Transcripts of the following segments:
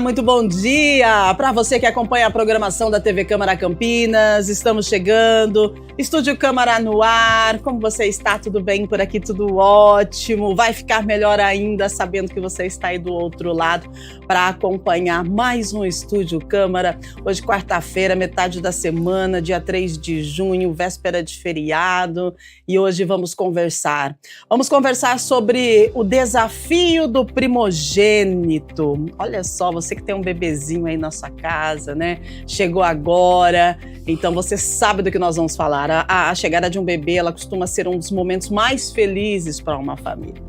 muito bom dia para você que acompanha a programação da TV Câmara Campinas. Estamos chegando, Estúdio Câmara no ar. Como você está? Tudo bem por aqui? Tudo ótimo. Vai ficar melhor ainda sabendo que você está aí do outro lado para acompanhar mais um Estúdio Câmara. Hoje, quarta-feira, metade da semana, dia 3 de junho, véspera de feriado. E hoje vamos conversar. Vamos conversar sobre o desafio do primogênito. Olha só, você que tem um bebezinho aí na sua casa, né? Chegou agora, então você sabe do que nós vamos falar. A chegada de um bebê, ela costuma ser um dos momentos mais felizes para uma família.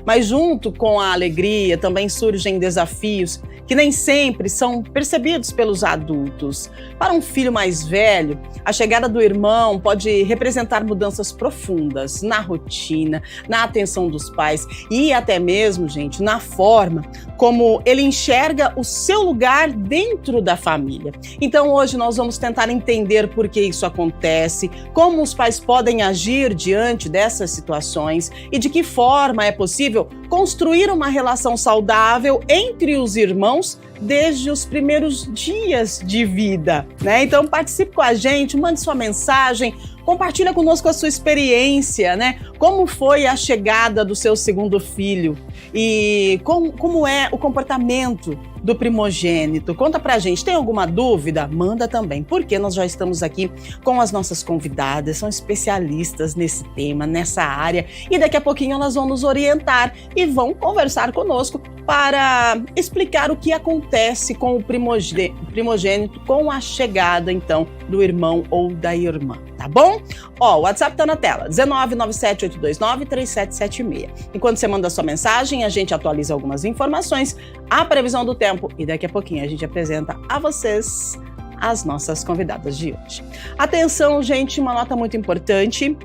Mas junto com a alegria também surgem desafios que nem sempre são percebidos pelos adultos. Para um filho mais velho, a chegada do irmão pode representar mudanças profundas na rotina, na atenção dos pais e até mesmo, gente, na forma como ele enxerga o seu lugar dentro da família. Então hoje nós vamos tentar entender por que isso acontece, como os pais podem agir diante dessas situações e de que forma é possível construir uma relação saudável entre os irmãos desde os primeiros dias de vida, né? Então participe com a gente, mande sua mensagem, compartilha conosco a sua experiência, né? Como foi a chegada do seu segundo filho e como é o comportamento do primogênito. Conta pra gente, tem alguma dúvida? Manda também, porque nós já estamos aqui com as nossas convidadas, são especialistas nesse tema, nessa área, e daqui a pouquinho elas vão nos orientar e vão conversar conosco para explicar o que acontece com o primogênito com a chegada, então, do irmão ou da irmã, tá bom? Ó, o WhatsApp tá na tela, 19978293776. Enquanto você manda a sua mensagem, a gente atualiza algumas informações, a previsão do tempo e daqui a pouquinho a gente apresenta a vocês as nossas convidadas de hoje. Atenção, gente, uma nota muito importante.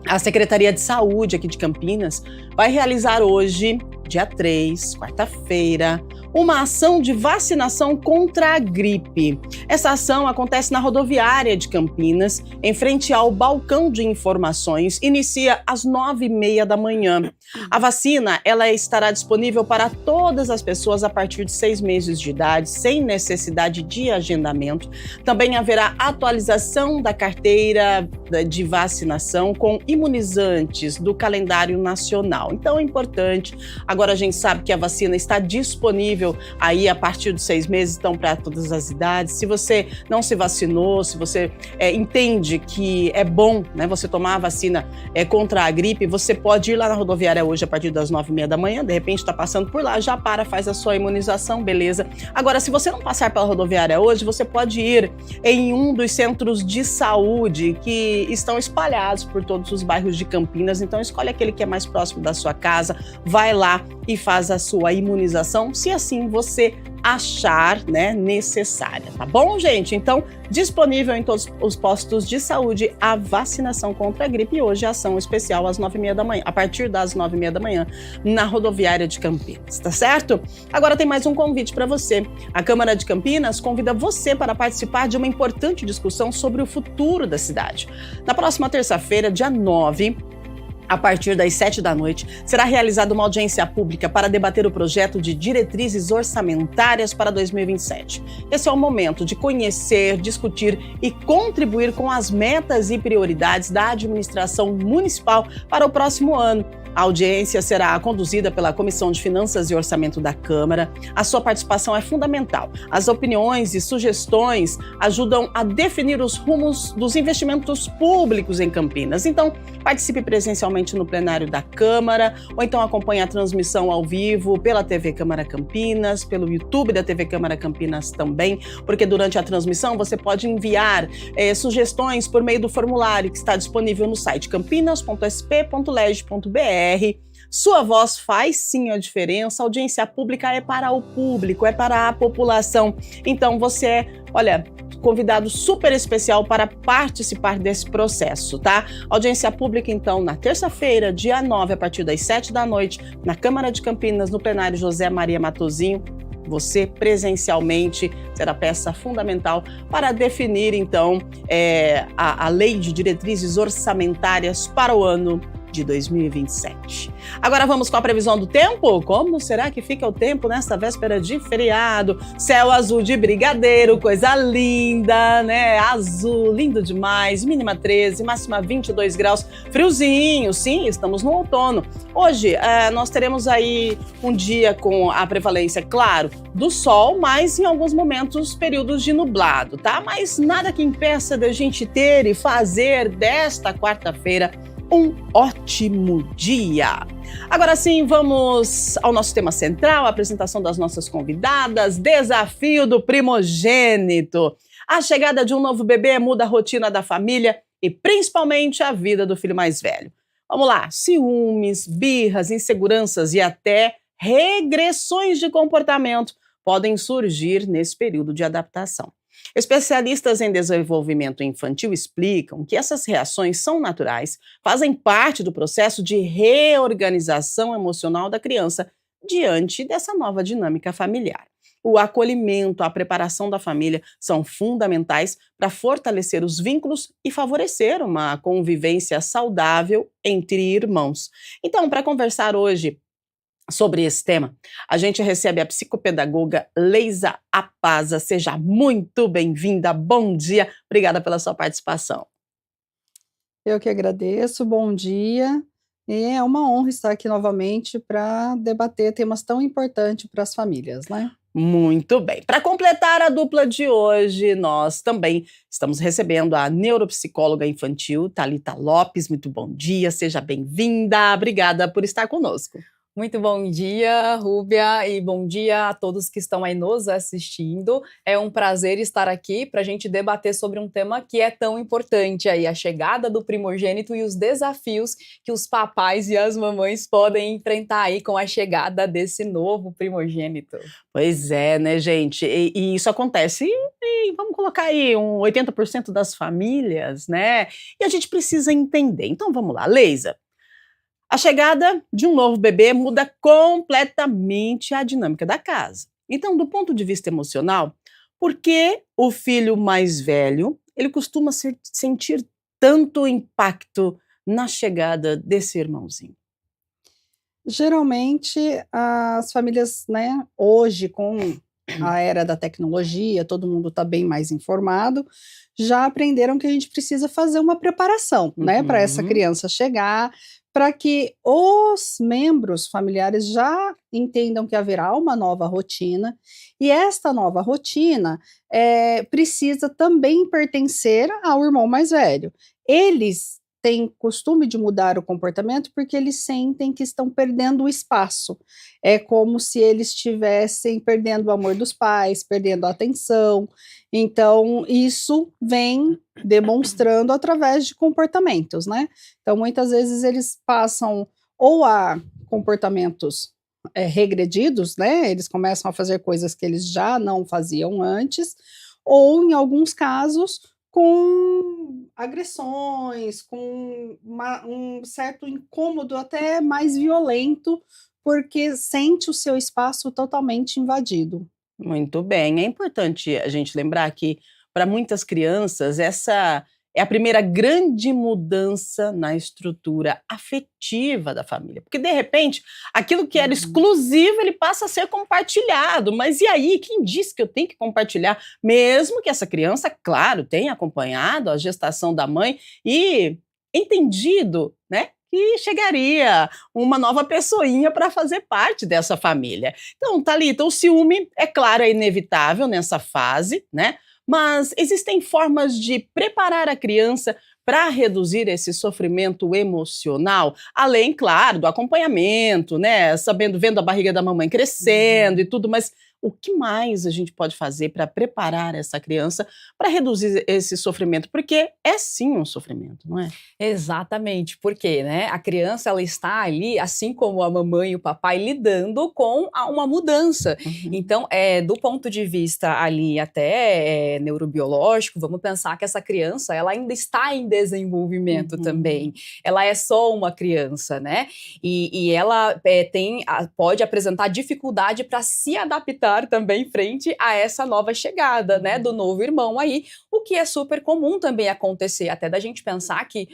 A Secretaria de Saúde aqui de Campinas vai realizar hoje, dia 3, quarta-feira, uma ação de vacinação contra a gripe. Essa ação acontece na rodoviária de Campinas, em frente ao balcão de informações, inicia às 9h30 da manhã. A vacina, ela estará disponível para todas as pessoas a partir de 6 meses de idade, sem necessidade de agendamento. Também haverá atualização da carteira de vacinação com imunizantes do calendário nacional. Então é importante. Agora a gente sabe que a vacina está disponível aí a partir de 6 meses, então para todas as idades. Se você não se vacinou, se você entende que é bom, né, você tomar a vacina contra a gripe, você pode ir lá na rodoviária hoje a partir das 9h30 da manhã, de repente está passando por lá, já faz a sua imunização, beleza. Agora, se você não passar pela rodoviária hoje, você pode ir em um dos centros de saúde que estão espalhados por todos os bairros de Campinas, então escolhe aquele que é mais próximo da sua casa, vai lá e faz a sua imunização, se assim você achar, né, necessária, tá bom, gente? Então, disponível em todos os postos de saúde a vacinação contra a gripe e hoje a ação especial às 9h30 da manhã, a partir das 9h30 da manhã, na rodoviária de Campinas, tá certo? Agora tem mais um convite para você. A Câmara de Campinas convida você para participar de uma importante discussão sobre o futuro da cidade. Na próxima terça-feira, dia 9, a partir das 7 da noite, será realizada uma audiência pública para debater o projeto de diretrizes orçamentárias para 2027. Esse é o momento de conhecer, discutir e contribuir com as metas e prioridades da administração municipal para o próximo ano. A audiência será conduzida pela Comissão de Finanças e Orçamento da Câmara. A sua participação é fundamental. As opiniões e sugestões ajudam a definir os rumos dos investimentos públicos em Campinas. Então, participe presencialmente no plenário da Câmara ou então acompanhe a transmissão ao vivo pela TV Câmara Campinas, pelo YouTube da TV Câmara Campinas também, porque durante a transmissão você pode enviar sugestões por meio do formulário que está disponível no site campinas.sp.leg.br. Sua voz faz sim a diferença, a audiência pública é para o público, é para a população. Então você é, convidado super especial para participar desse processo, tá? Audiência pública, então, na terça-feira, dia 9, a partir das 7 da noite, na Câmara de Campinas, no plenário José Maria Matosinho. Você presencialmente será peça fundamental para definir, então, a lei de diretrizes orçamentárias para o ano de 2027. Agora vamos com a previsão do tempo? Como será que fica o tempo nesta véspera de feriado? Céu azul de brigadeiro, coisa linda, né? Azul, lindo demais. Mínima 13, máxima 22 graus. Friozinho, sim, estamos no outono. Hoje nós teremos aí um dia com a prevalência, claro, do sol, mas em alguns momentos períodos de nublado, tá? Mas nada que impeça da gente ter e fazer desta quarta-feira um ótimo dia. Agora sim, vamos ao nosso tema central, a apresentação das nossas convidadas, desafio do primogênito. A chegada de um novo bebê muda a rotina da família e principalmente a vida do filho mais velho. Vamos lá, ciúmes, birras, inseguranças e até regressões de comportamento podem surgir nesse período de adaptação. Especialistas em desenvolvimento infantil explicam que essas reações são naturais, fazem parte do processo de reorganização emocional da criança diante dessa nova dinâmica familiar. O acolhimento, a preparação da família são fundamentais para fortalecer os vínculos e favorecer uma convivência saudável entre irmãos. Então, para conversar hoje sobre esse tema, a gente recebe a psicopedagoga Leisa Apaza. Seja muito bem-vinda, bom dia, obrigada pela sua participação. Eu que agradeço, bom dia. E é uma honra estar aqui novamente para debater temas tão importantes para as famílias, né? Muito bem. Para completar a dupla de hoje, nós também estamos recebendo a neuropsicóloga infantil Thalita Lopes. Muito bom dia, seja bem-vinda, obrigada por estar conosco. Muito bom dia, Rúbia, e bom dia a todos que estão aí nos assistindo. É um prazer estar aqui para a gente debater sobre um tema que é tão importante aí, a chegada do primogênito e os desafios que os papais e as mamães podem enfrentar aí com a chegada desse novo primogênito. Pois é, né, gente? E isso acontece vamos colocar aí, 80% das famílias, né? E a gente precisa entender. Então, vamos lá, Leisa. A chegada de um novo bebê muda completamente a dinâmica da casa. Então, do ponto de vista emocional, por que o filho mais velho ele costuma sentir tanto impacto na chegada desse irmãozinho? Geralmente, as famílias, né, hoje com a era da tecnologia, todo mundo está bem mais informado, já aprenderam que a gente precisa fazer uma preparação, né, para essa criança chegar, para que os membros familiares já entendam que haverá uma nova rotina, e esta nova rotina precisa também pertencer ao irmão mais velho. Eles têm costume de mudar o comportamento porque eles sentem que estão perdendo o espaço. É como se eles estivessem perdendo o amor dos pais, perdendo a atenção. Então, isso vem demonstrando através de comportamentos, né? Então, muitas vezes eles passam ou a comportamentos regredidos, né? Eles começam a fazer coisas que eles já não faziam antes, ou, em alguns casos, com agressões, com um certo incômodo até mais violento, porque sente o seu espaço totalmente invadido. Muito bem. É importante a gente lembrar que, para muitas crianças, essa é a primeira grande mudança na estrutura afetiva da família. Porque, de repente, aquilo que era exclusivo, ele passa a ser compartilhado. Mas e aí? Quem disse que eu tenho que compartilhar? Mesmo que essa criança, claro, tenha acompanhado a gestação da mãe e entendido, né, que chegaria uma nova pessoinha para fazer parte dessa família. Então, Thalita, o ciúme, é claro, é inevitável nessa fase, né? Mas existem formas de preparar a criança para reduzir esse sofrimento emocional, além, claro, do acompanhamento, né? Vendo a barriga da mamãe crescendo e tudo, mas o que mais a gente pode fazer para preparar essa criança para reduzir esse sofrimento? Porque é sim um sofrimento, não é? Exatamente, porque, né, a criança ela está ali, assim como a mamãe e o papai, lidando com uma mudança. Então, do ponto de vista ali até neurobiológico, vamos pensar que essa criança ela ainda está em desenvolvimento também. Ela é só uma criança, né? E ela pode apresentar dificuldade para se adaptar estar também frente a essa nova chegada, né, do novo irmão aí, o que é super comum também acontecer, até da gente pensar que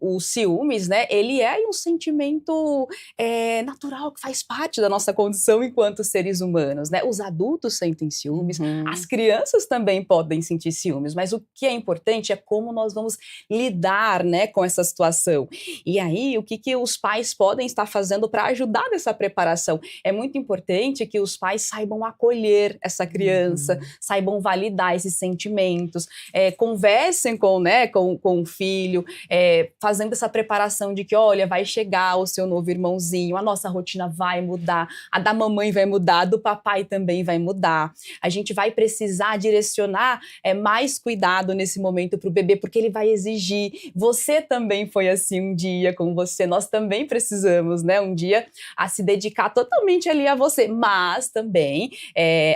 o ciúmes, né, ele é um sentimento natural, que faz parte da nossa condição enquanto seres humanos, né, os adultos sentem ciúmes, as crianças também podem sentir ciúmes, mas o que é importante é como nós vamos lidar, né, com essa situação. E aí, o que os pais podem estar fazendo para ajudar nessa preparação? É muito importante que os pais saibam acolher essa criança, saibam validar esses sentimentos, conversem com o filho, fazendo essa preparação de que, olha, vai chegar o seu novo irmãozinho, a nossa rotina vai mudar, a da mamãe vai mudar, a do papai também vai mudar. A gente vai precisar direcionar mais cuidado nesse momento para o bebê, porque ele vai exigir. Você também foi assim um dia com você, nós também precisamos, né, um dia a se dedicar totalmente ali a você, mas também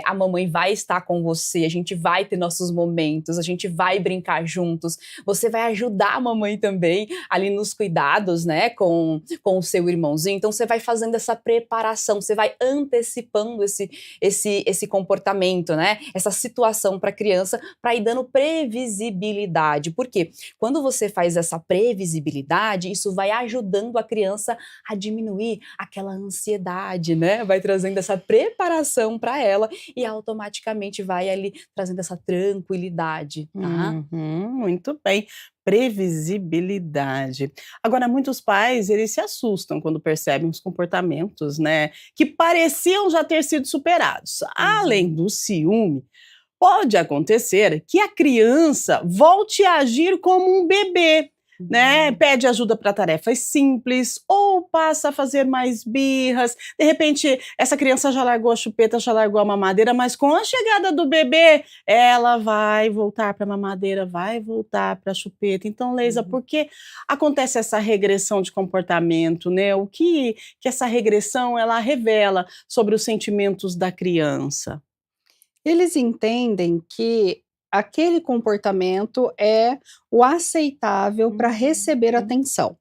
a mamãe vai estar com você, a gente vai ter nossos momentos, a gente vai brincar juntos, você vai ajudar a mamãe também ali nos cuidados, né, com o seu irmãozinho, então você vai fazendo essa preparação, você vai antecipando esse comportamento, né, essa situação para a criança, para ir dando previsibilidade, porque quando você faz essa previsibilidade, isso vai ajudando a criança a diminuir aquela ansiedade, né? Vai trazendo essa preparação para ela e automaticamente vai ali trazendo essa tranquilidade, tá? Muito bem. Previsibilidade. Agora, muitos pais, eles se assustam quando percebem os comportamentos, né, que pareciam já ter sido superados. Além do ciúme, pode acontecer que a criança volte a agir como um bebê, né? Pede ajuda para tarefas simples ou passa a fazer mais birras. De repente, essa criança já largou a chupeta, já largou a mamadeira, mas com a chegada do bebê, ela vai voltar para a mamadeira, vai voltar para a chupeta. Então, Leisa, por que acontece essa regressão de comportamento, né? O que essa regressão ela revela sobre os sentimentos da criança? Eles entendem que aquele comportamento é o aceitável para receber atenção.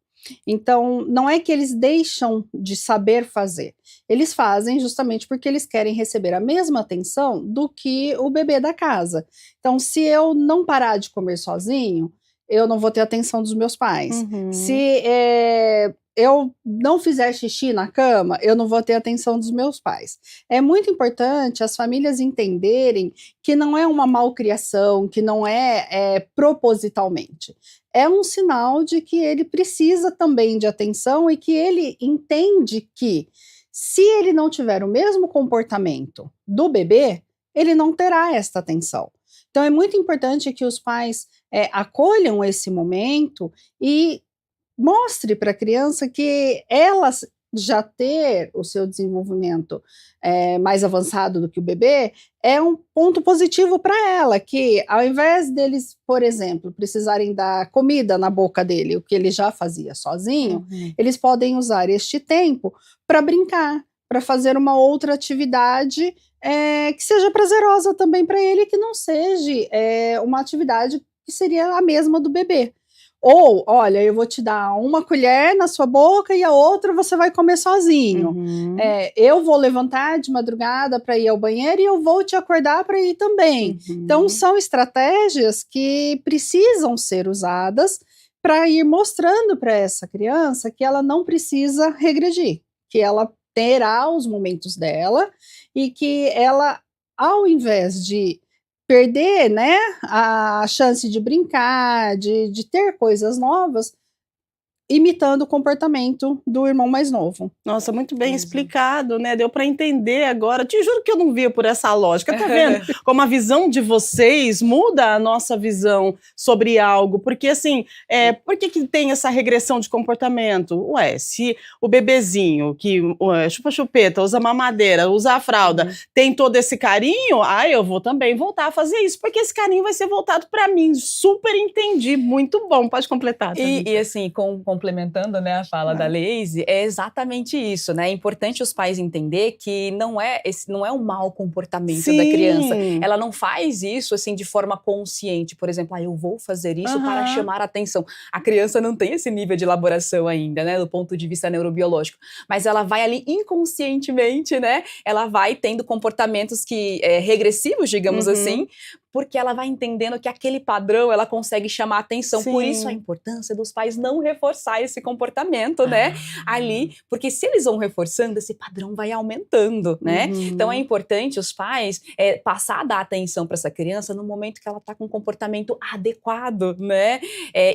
Então, não é que eles deixam de saber fazer. Eles fazem justamente porque eles querem receber a mesma atenção do que o bebê da casa. Então, se eu não parar de comer sozinho, eu não vou ter atenção dos meus pais. Se eu não fizer xixi na cama, eu não vou ter atenção dos meus pais. É muito importante as famílias entenderem que não é uma malcriação, que não é propositalmente. É um sinal de que ele precisa também de atenção e que ele entende que se ele não tiver o mesmo comportamento do bebê, ele não terá esta atenção. Então é muito importante que os pais acolham esse momento e mostre para a criança que ela já ter o seu desenvolvimento mais avançado do que o bebê é um ponto positivo para ela, que ao invés deles, por exemplo, precisarem dar comida na boca dele, o que ele já fazia sozinho, eles podem usar este tempo para brincar, para fazer uma outra atividade que seja prazerosa também para ele, que não seja uma atividade que seria a mesma do bebê. Ou, olha, eu vou te dar uma colher na sua boca e a outra você vai comer sozinho. Eu vou levantar de madrugada para ir ao banheiro e eu vou te acordar para ir também. Então, são estratégias que precisam ser usadas para ir mostrando para essa criança que ela não precisa regredir, que ela terá os momentos dela e que ela, ao invés de perder, né, a chance de brincar, de ter coisas novas, imitando o comportamento do irmão mais novo. Nossa, muito bem explicado, né? Deu para entender agora. Te juro que eu não via por essa lógica. Tá vendo como a visão de vocês muda a nossa visão sobre algo? Porque assim, por que tem essa regressão de comportamento? Ué, se o bebezinho que chupa chupeta, usa mamadeira, usa a fralda, tem todo esse carinho, eu vou também voltar a fazer isso, porque esse carinho vai ser voltado para mim. Super entendi, muito bom. Pode completar. E assim, com complementando, né, a fala da Leise, é exatamente isso, né? É importante os pais entender que esse não é um mau comportamento da criança. Ela não faz isso assim de forma consciente, por exemplo, eu vou fazer isso para chamar a atenção. A criança não tem esse nível de elaboração ainda, né, do ponto de vista neurobiológico, mas ela vai ali inconscientemente, né? Ela vai tendo comportamentos regressivos, digamos assim, porque ela vai entendendo que aquele padrão ela consegue chamar a atenção. Por isso a importância dos pais não reforçar esse comportamento, né, ali, porque se eles vão reforçando, esse padrão vai aumentando, né? Então é importante os pais passar a dar atenção para essa criança no momento que ela está com um comportamento adequado, né?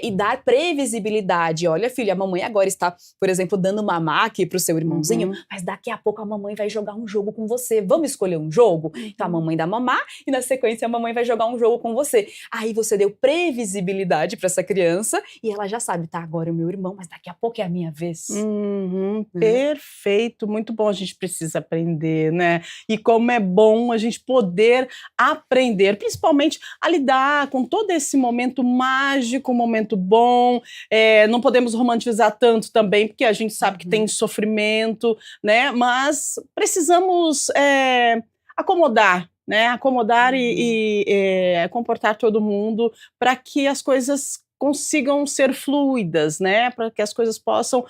E dar previsibilidade. Olha, filha, a mamãe agora está, por exemplo, dando mamar aqui para o seu irmãozinho, mas daqui a pouco a mamãe vai jogar um jogo com você. Vamos escolher um jogo? Então a mamãe dá mamar e na sequência a mamãe vai jogar um jogo com você. Aí você deu previsibilidade para essa criança e ela já sabe, tá, agora é o meu irmão, mas daqui a pouco é a minha vez. Perfeito, muito bom, a gente precisa aprender, né? E como é bom a gente poder aprender, principalmente a lidar com todo esse momento mágico, momento bom. Não podemos romantizar tanto também, porque a gente sabe que tem sofrimento, né? Mas precisamos acomodar, né? Acomodar e comportar todo mundo para que as coisas consigam ser fluidas, né? Para que as coisas possam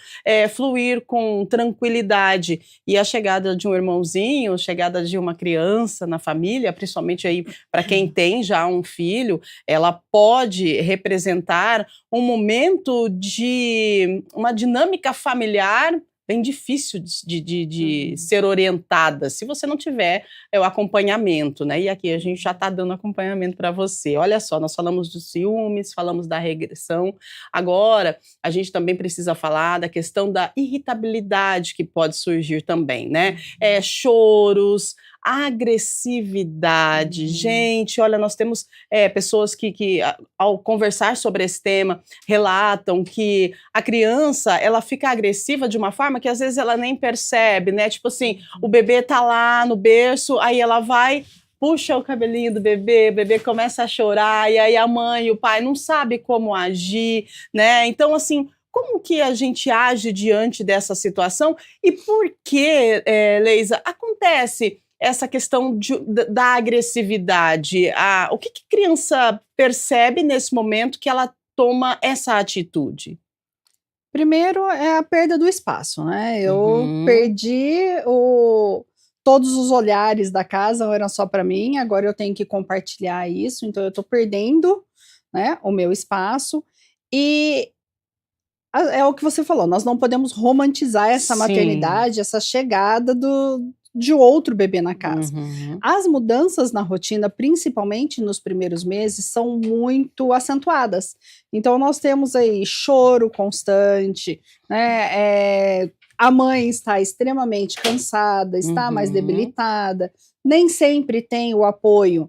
fluir com tranquilidade. E a chegada de um irmãozinho, a chegada de uma criança na família, principalmente aí para quem tem já um filho, ela pode representar um momento de uma dinâmica familiar bem difícil de ser orientada, se você não tiver o acompanhamento, né? E aqui a gente já está dando acompanhamento para você. Olha só, nós falamos dos ciúmes, falamos da regressão, agora a gente também precisa falar da questão da irritabilidade que pode surgir também, né? Choros, agressividade. Gente, olha, nós temos pessoas que ao conversar sobre esse tema, relatam que a criança, ela fica agressiva de uma forma que às vezes ela nem percebe, né? Tipo assim, o bebê tá lá no berço, aí ela vai, puxa o cabelinho do bebê, o bebê começa a chorar, e aí a mãe e o pai não sabem como agir, né? Então, assim, como que a gente age diante dessa situação e por que, Leisa, acontece essa questão da agressividade? O que a criança percebe nesse momento que ela toma essa atitude? Primeiro é a perda do espaço, né? Eu perdi todos os olhares da casa eram só para mim, agora eu tenho que compartilhar isso, então eu estou perdendo, né, o meu espaço. E é o que você falou, nós não podemos romantizar essa maternidade, essa chegada de outro bebê na casa. As mudanças na rotina, principalmente nos primeiros meses, são muito acentuadas. Então nós temos aí choro constante, né? A mãe está extremamente cansada, está mais debilitada, nem sempre tem o apoio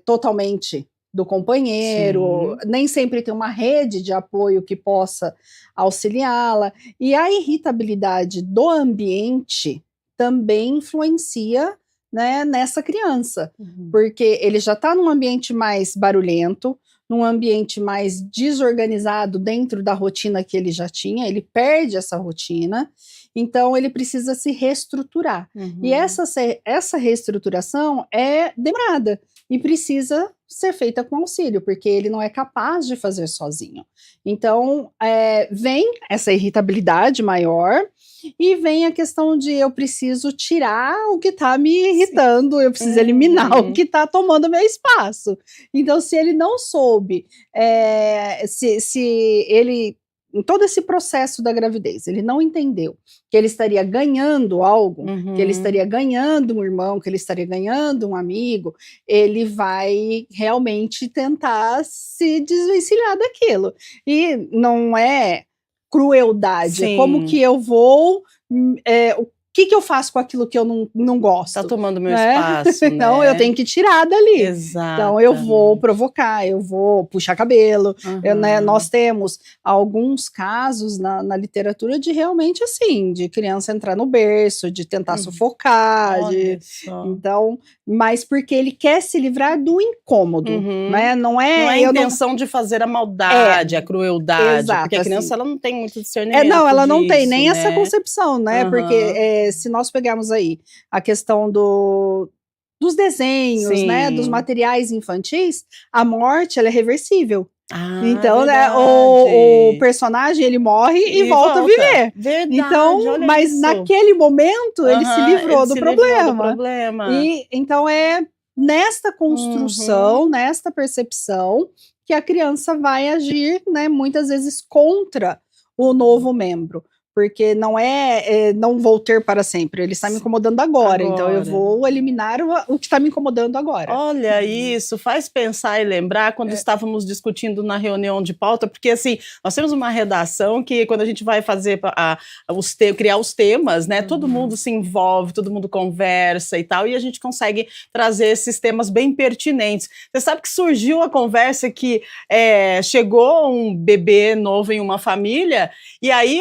totalmente do companheiro, nem sempre tem uma rede de apoio que possa auxiliá-la, e a irritabilidade do ambiente também influencia, né, nessa criança, porque ele já está num ambiente mais barulhento, num ambiente mais desorganizado dentro da rotina que ele já tinha, ele perde essa rotina, então ele precisa se reestruturar. E essa reestruturação é demorada e precisa ser feita com auxílio, porque ele não é capaz de fazer sozinho. Então, vem essa irritabilidade maior e vem a questão de eu preciso tirar o que está me irritando, eu preciso eliminar o que está tomando meu espaço. Então, se ele não soube, se ele, em todo esse processo da gravidez, ele não entendeu que ele estaria ganhando algo, que ele estaria ganhando um irmão, que ele estaria ganhando um amigo, ele vai realmente tentar se desvencilhar daquilo. E não é crueldade, é como que eu vou que eu faço com aquilo que eu não gosto? Tá tomando meu né? espaço, né? Então, eu tenho que tirar dali. Exato. Então, eu vou provocar, eu vou puxar cabelo. Uhum. Nós temos alguns casos na literatura de realmente, assim, de criança entrar no berço, de tentar sufocar. Olha só. Então, mas porque ele quer se livrar do incômodo, né? Não é a intenção de fazer a maldade, a crueldade. Exato, porque a criança, assim, ela não tem muito discernimento não, ela não tem disso, nem né? essa concepção, né? Porque se nós pegarmos aí a questão dos desenhos, Sim. né? Dos materiais infantis, a morte, ela é reversível. Então, né, verdade. o personagem, ele morre e volta a viver. Verdade, então, olha mas isso. naquele momento, ele se livrou do problema. E então, é nesta construção, nesta percepção, que a criança vai agir, né, muitas vezes contra o novo membro. Porque não não vou ter para sempre, ele está me incomodando agora. Então eu vou eliminar o que está me incomodando agora. Olha isso, faz pensar e lembrar quando estávamos discutindo na reunião de pauta, porque assim, nós temos uma redação que quando a gente vai fazer criar os temas, né, todo mundo se envolve, todo mundo conversa e tal, e a gente consegue trazer esses temas bem pertinentes. Você sabe que surgiu a conversa que chegou um bebê novo em uma família, e aí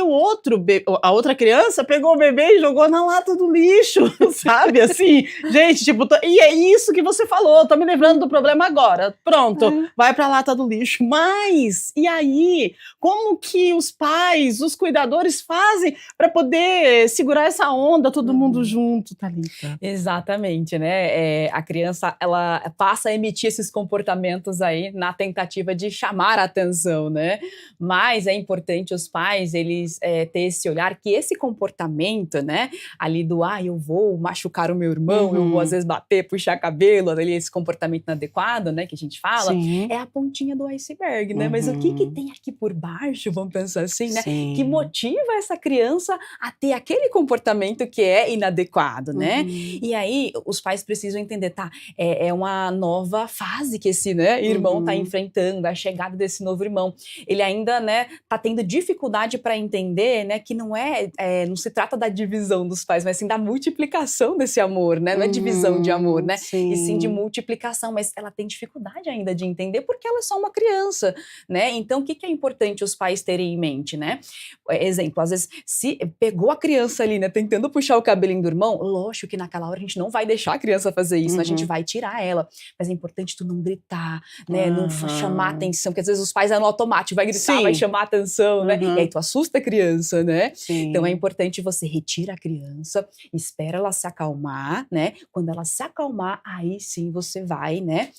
a outra criança pegou o bebê e jogou na lata do lixo, sabe? Assim, gente, tipo, e é isso que você falou, tô me lembrando do problema agora. Pronto, vai pra lata do lixo. Mas, e aí, como que os pais, os cuidadores fazem para poder segurar essa onda, todo mundo junto, Thalita? Exatamente, né? A criança, ela passa a emitir esses comportamentos aí na tentativa de chamar a atenção, né? Mas é importante os pais, eles ter esse olhar que esse comportamento, né, ali do eu vou machucar o meu irmão, eu vou às vezes bater, puxar cabelo, ali esse comportamento inadequado, né, que a gente fala, é a pontinha do iceberg, né? Mas o que tem aqui por baixo, vamos pensar assim, né? Que motiva essa criança a ter aquele comportamento que é inadequado, né? E aí os pais precisam entender, tá? É uma nova fase que esse, né, irmão tá enfrentando, a chegada desse novo irmão. Ele ainda, né, tá tendo dificuldade para entender, né, que não se trata da divisão dos pais, mas sim da multiplicação desse amor, né? Não é divisão de amor, né? E sim de multiplicação, mas ela tem dificuldade ainda de entender porque ela é só uma criança, né? Então, o que é importante os pais terem em mente, né? Exemplo, às vezes, se pegou a criança ali, né, tentando puxar o cabelinho do irmão, lógico que naquela hora a gente não vai deixar a criança fazer isso, né? A gente vai tirar ela, mas é importante tu não gritar, né? Não chamar atenção, porque às vezes os pais no automático, vai gritar, vai chamar atenção, né? E aí tu assusta a criança, né? Então é importante você retira a criança, espera ela se acalmar, né? Quando ela se acalmar, aí sim você vai, né,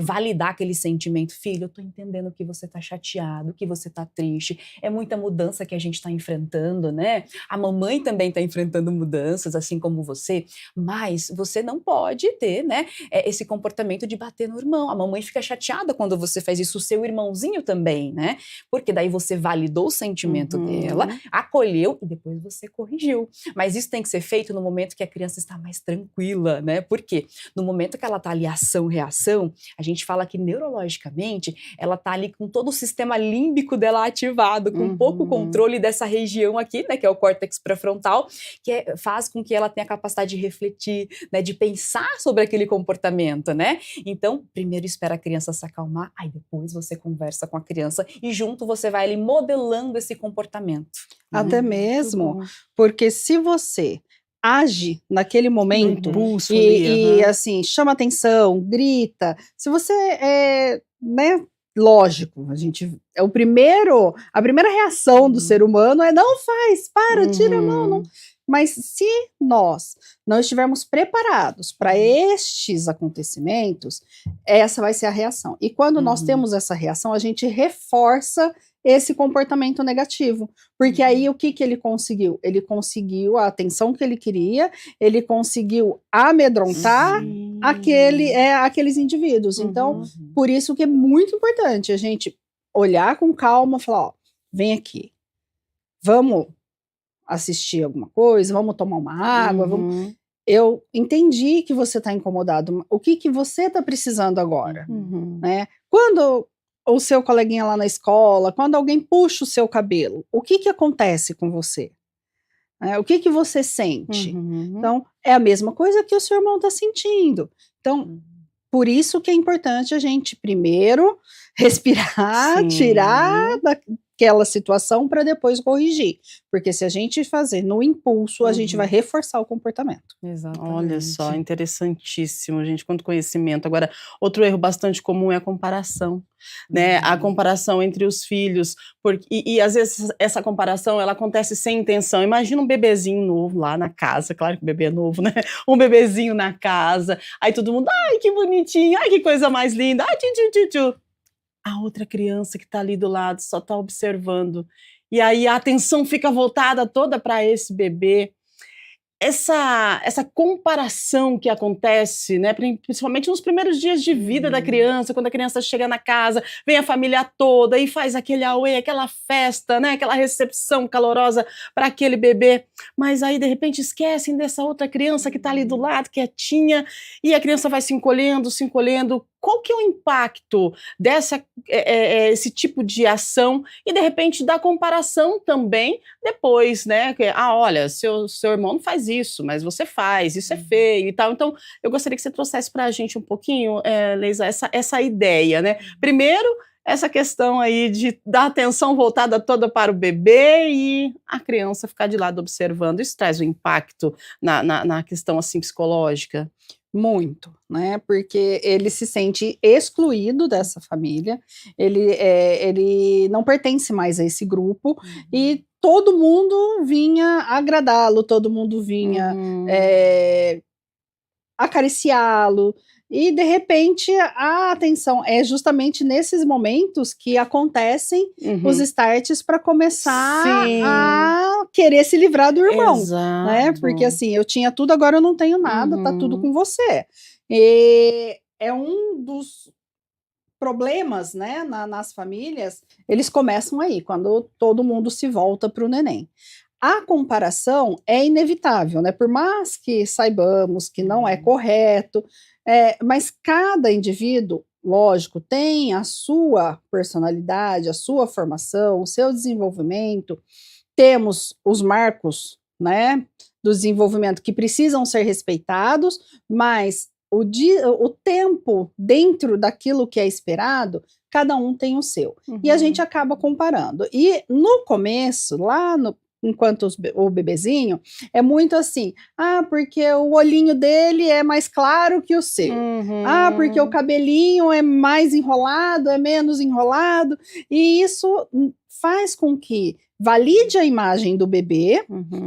validar aquele sentimento. Filho, eu tô entendendo que você tá chateado, que você tá triste, é muita mudança que a gente tá enfrentando, né? A mamãe também tá enfrentando mudanças, assim como você, mas você não pode ter, né, esse comportamento de bater no irmão. A mamãe fica chateada quando você faz isso, o seu irmãozinho também, né? Porque daí você validou o sentimento dela, acolheu e depois você corrigiu. Mas isso tem que ser feito no momento que a criança está mais tranquila, né? Porque no momento que ela está ali ação-reação, a gente fala que neurologicamente ela está ali com todo o sistema límbico dela ativado, com pouco controle dessa região aqui, né? Que é o córtex pré-frontal, que faz com que ela tenha a capacidade de refletir, né? De pensar sobre aquele comportamento, né? Então, primeiro espera a criança se acalmar, aí depois você conversa com a criança e junto você vai ali modelando esse comportamento. Até mesmo, porque se você age naquele momento e assim, chama atenção, grita, se você né, lógico, a primeira reação do ser humano é não faz, para, tira a mão, não. Mas se nós não estivermos preparados para estes acontecimentos, essa vai ser a reação. E quando nós temos essa reação, a gente reforça esse comportamento negativo. Porque aí o que ele conseguiu? Ele conseguiu a atenção que ele queria, ele conseguiu amedrontar aqueles indivíduos. Então, por isso que é muito importante a gente olhar com calma e falar, ó, vem aqui, vamos assistir alguma coisa, vamos tomar uma água, eu entendi que você está incomodado, o que você está precisando agora? Né? Quando o seu coleguinha lá na escola, quando alguém puxa o seu cabelo, o que acontece com você? O que você sente? Uhum. Então, é a mesma coisa que o seu irmão está sentindo. Então, por isso que é importante a gente primeiro respirar, Sim. tirar daquela situação para depois corrigir. Porque se a gente fazer no impulso, a gente vai reforçar o comportamento. Exatamente. Olha só, interessantíssimo, gente, quanto conhecimento. Agora, outro erro bastante comum é a comparação, né? A comparação entre os filhos, e às vezes essa comparação, ela acontece sem intenção. Imagina um bebezinho novo lá na casa, claro que o bebê é novo, né? Um bebezinho na casa, aí todo mundo, ai, que bonitinho, ai, que coisa mais linda, ai, tchu. A outra criança que está ali do lado só está observando. E aí a atenção fica voltada toda para esse bebê. Essa comparação que acontece, né, principalmente nos primeiros dias de vida da criança, quando a criança chega na casa, vem a família toda e faz aquele auê, aquela festa, né, aquela recepção calorosa para aquele bebê, mas aí de repente esquecem dessa outra criança que está ali do lado, quietinha, e a criança vai se encolhendo. Qual que é o impacto esse tipo de ação e de repente da comparação também depois, né? Olha, seu irmão não faz isso, mas você faz, isso é feio e tal. Então, eu gostaria que você trouxesse para a gente um pouquinho, Leisa, essa ideia, né? Primeiro, essa questão aí da atenção voltada toda para o bebê e a criança ficar de lado observando. Isso traz um impacto na questão assim psicológica? Muito, né? Porque ele se sente excluído dessa família, ele não pertence mais a esse grupo, e todo mundo vinha agradá-lo, todo mundo vinha acariciá-lo, e de repente a atenção é justamente nesses momentos que acontecem os starts para começar a querer se livrar do irmão. Exato. Né? Porque assim, eu tinha tudo, agora eu não tenho nada, tá tudo com você. E é um dos problemas, né, nas famílias, eles começam aí, quando todo mundo se volta para o neném. A comparação é inevitável, né? Por mais que saibamos que não é correto, mas cada indivíduo, lógico, tem a sua personalidade, a sua formação, o seu desenvolvimento. Temos os marcos, né, do desenvolvimento que precisam ser respeitados, mas o tempo dentro daquilo que é esperado, cada um tem o seu. E a gente acaba comparando. E no começo, enquanto o bebezinho, é muito assim, porque o olhinho dele é mais claro que o seu, porque o cabelinho é mais enrolado, é menos enrolado, e isso faz com que valide a imagem do bebê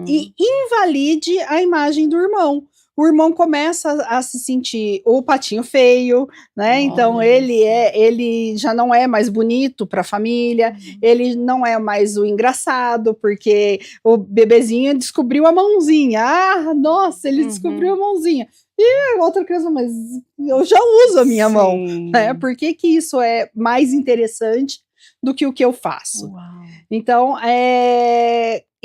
e invalide a imagem do irmão. O irmão começa a se sentir o patinho feio, né? Então ele já não é mais bonito para a família, ele não é mais o engraçado, porque o bebezinho descobriu a mãozinha. Nossa, ele descobriu a mãozinha. E a outra criança, mas eu já uso a minha mão, né? Por que isso é mais interessante do que o que eu faço? Uau. Então,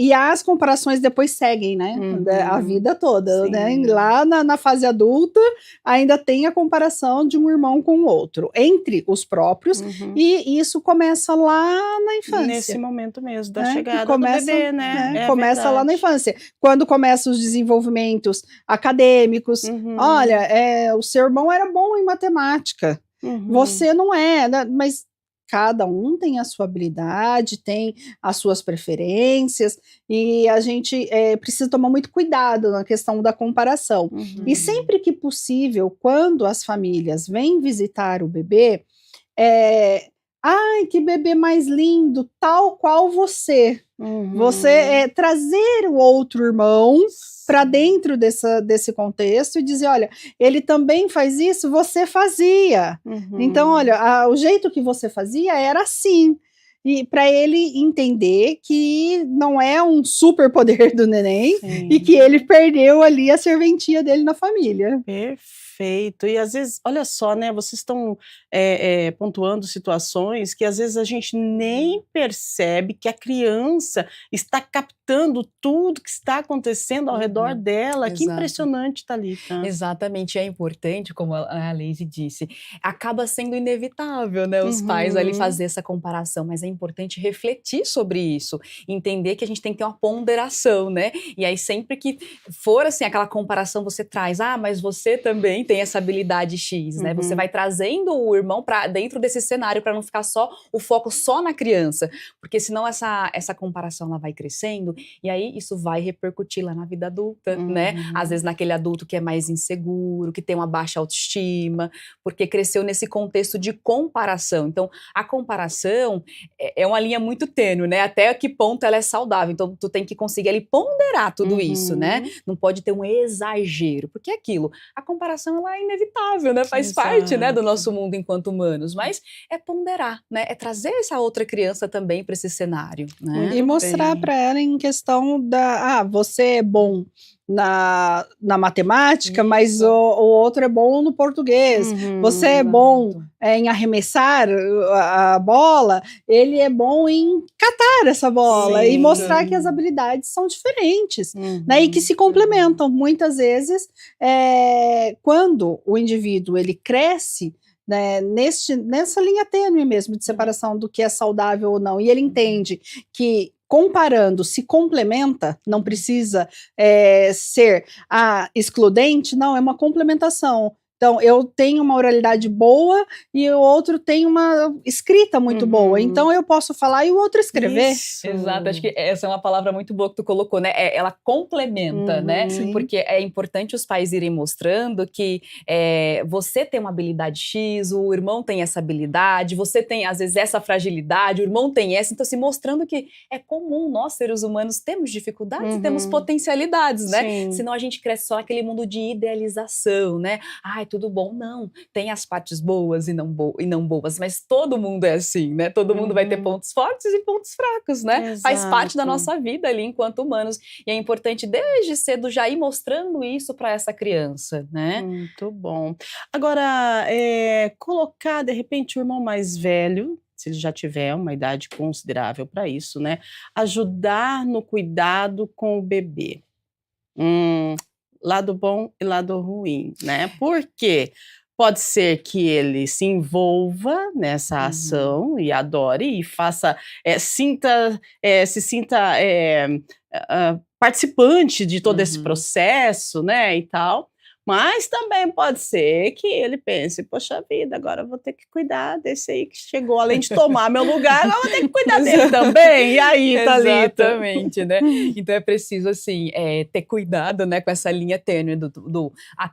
e as comparações depois seguem, né? A vida toda, né? Lá na fase adulta, ainda tem a comparação de um irmão com o outro, entre os próprios, e isso começa lá na infância. Nesse momento mesmo, da chegada do bebê, né? Começa lá na infância. Quando começam os desenvolvimentos acadêmicos, olha, o seu irmão era bom em matemática, você não é, né? Mas cada um tem a sua habilidade, tem as suas preferências, e a gente precisa tomar muito cuidado na questão da comparação. E sempre que possível, quando as famílias vêm visitar o bebê, ai, que bebê mais lindo, tal qual você. Você trazer o outro irmão para dentro desse contexto e dizer, olha, ele também faz isso, você fazia. Então, olha, o jeito que você fazia era assim. E para ele entender que não é um superpoder do neném e que ele perdeu ali a serventia dele na família. Perfeito. Perfeito. E às vezes, olha só, né? Vocês estão pontuando situações que às vezes a gente nem percebe que a criança está captando tudo que está acontecendo ao redor dela. Que Exato. impressionante, Thalita. Exatamente, é importante, como a Leise disse, acaba sendo inevitável, né, os pais ali fazer essa comparação, mas é importante refletir sobre isso, entender que a gente tem que ter uma ponderação, né, e aí sempre que for assim, aquela comparação você traz, mas você também tem essa habilidade X, né, você vai trazendo o irmão para dentro desse cenário para não ficar só o foco só na criança, porque senão essa comparação ela vai crescendo e aí isso vai repercutir lá na vida adulta, né, às vezes naquele adulto que é mais inseguro, que tem uma baixa autoestima, porque cresceu nesse contexto de comparação. Então, a comparação é uma linha muito tênue, né? Até que ponto ela é saudável. Então, tu tem que conseguir ali ponderar tudo isso, né? Não pode ter um exagero, porque é aquilo. A comparação, ela é inevitável, né? Faz parte, né, do nosso mundo enquanto humanos, mas é ponderar, né? É trazer essa outra criança também para esse cenário, né? E mostrar para ela em questão da, você é bom na matemática, mas o outro é bom no português. Você é bom em arremessar a bola, ele é bom em catar essa bola. E mostrar que as habilidades são diferentes, né, e que se complementam. Muitas vezes, quando o indivíduo ele cresce, né, nessa linha tênue mesmo de separação do que é saudável ou não, e ele entende que comparando se complementa, não precisa ser excludente, não, é uma complementação. Então, eu tenho uma oralidade boa e o outro tem uma escrita muito boa. Então, eu posso falar e o outro escrever. Isso. Exato, acho que essa é uma palavra muito boa que tu colocou, né? Ela complementa, né? Sim. Porque é importante os pais irem mostrando que você tem uma habilidade X, o irmão tem essa habilidade, você tem, às vezes, essa fragilidade, o irmão tem essa. Então, se mostrando que é comum, nós, seres humanos, temos dificuldades e temos potencialidades, né? Sim. Senão a gente cresce só naquele mundo de idealização, né? Tudo bom, não, tem as partes boas e não boas, mas todo mundo é assim, né, todo mundo vai ter pontos fortes e pontos fracos, né, faz parte da nossa vida ali enquanto humanos, e é importante desde cedo já ir mostrando isso para essa criança, né. Muito bom. Agora, colocar de repente o irmão mais velho, se ele já tiver uma idade considerável para isso, né, ajudar no cuidado com o bebê. Lado bom e lado ruim, né? Porque pode ser que ele se envolva nessa ação e adore e faça, se sinta participante de todo esse processo, né, e tal. Mas também pode ser que ele pense, poxa vida, agora eu vou ter que cuidar desse aí que chegou, além de tomar meu lugar, agora eu vou ter que cuidar dele também. E aí, Thalita? Exatamente, né? Então é preciso, assim, ter cuidado, né, com essa linha tênue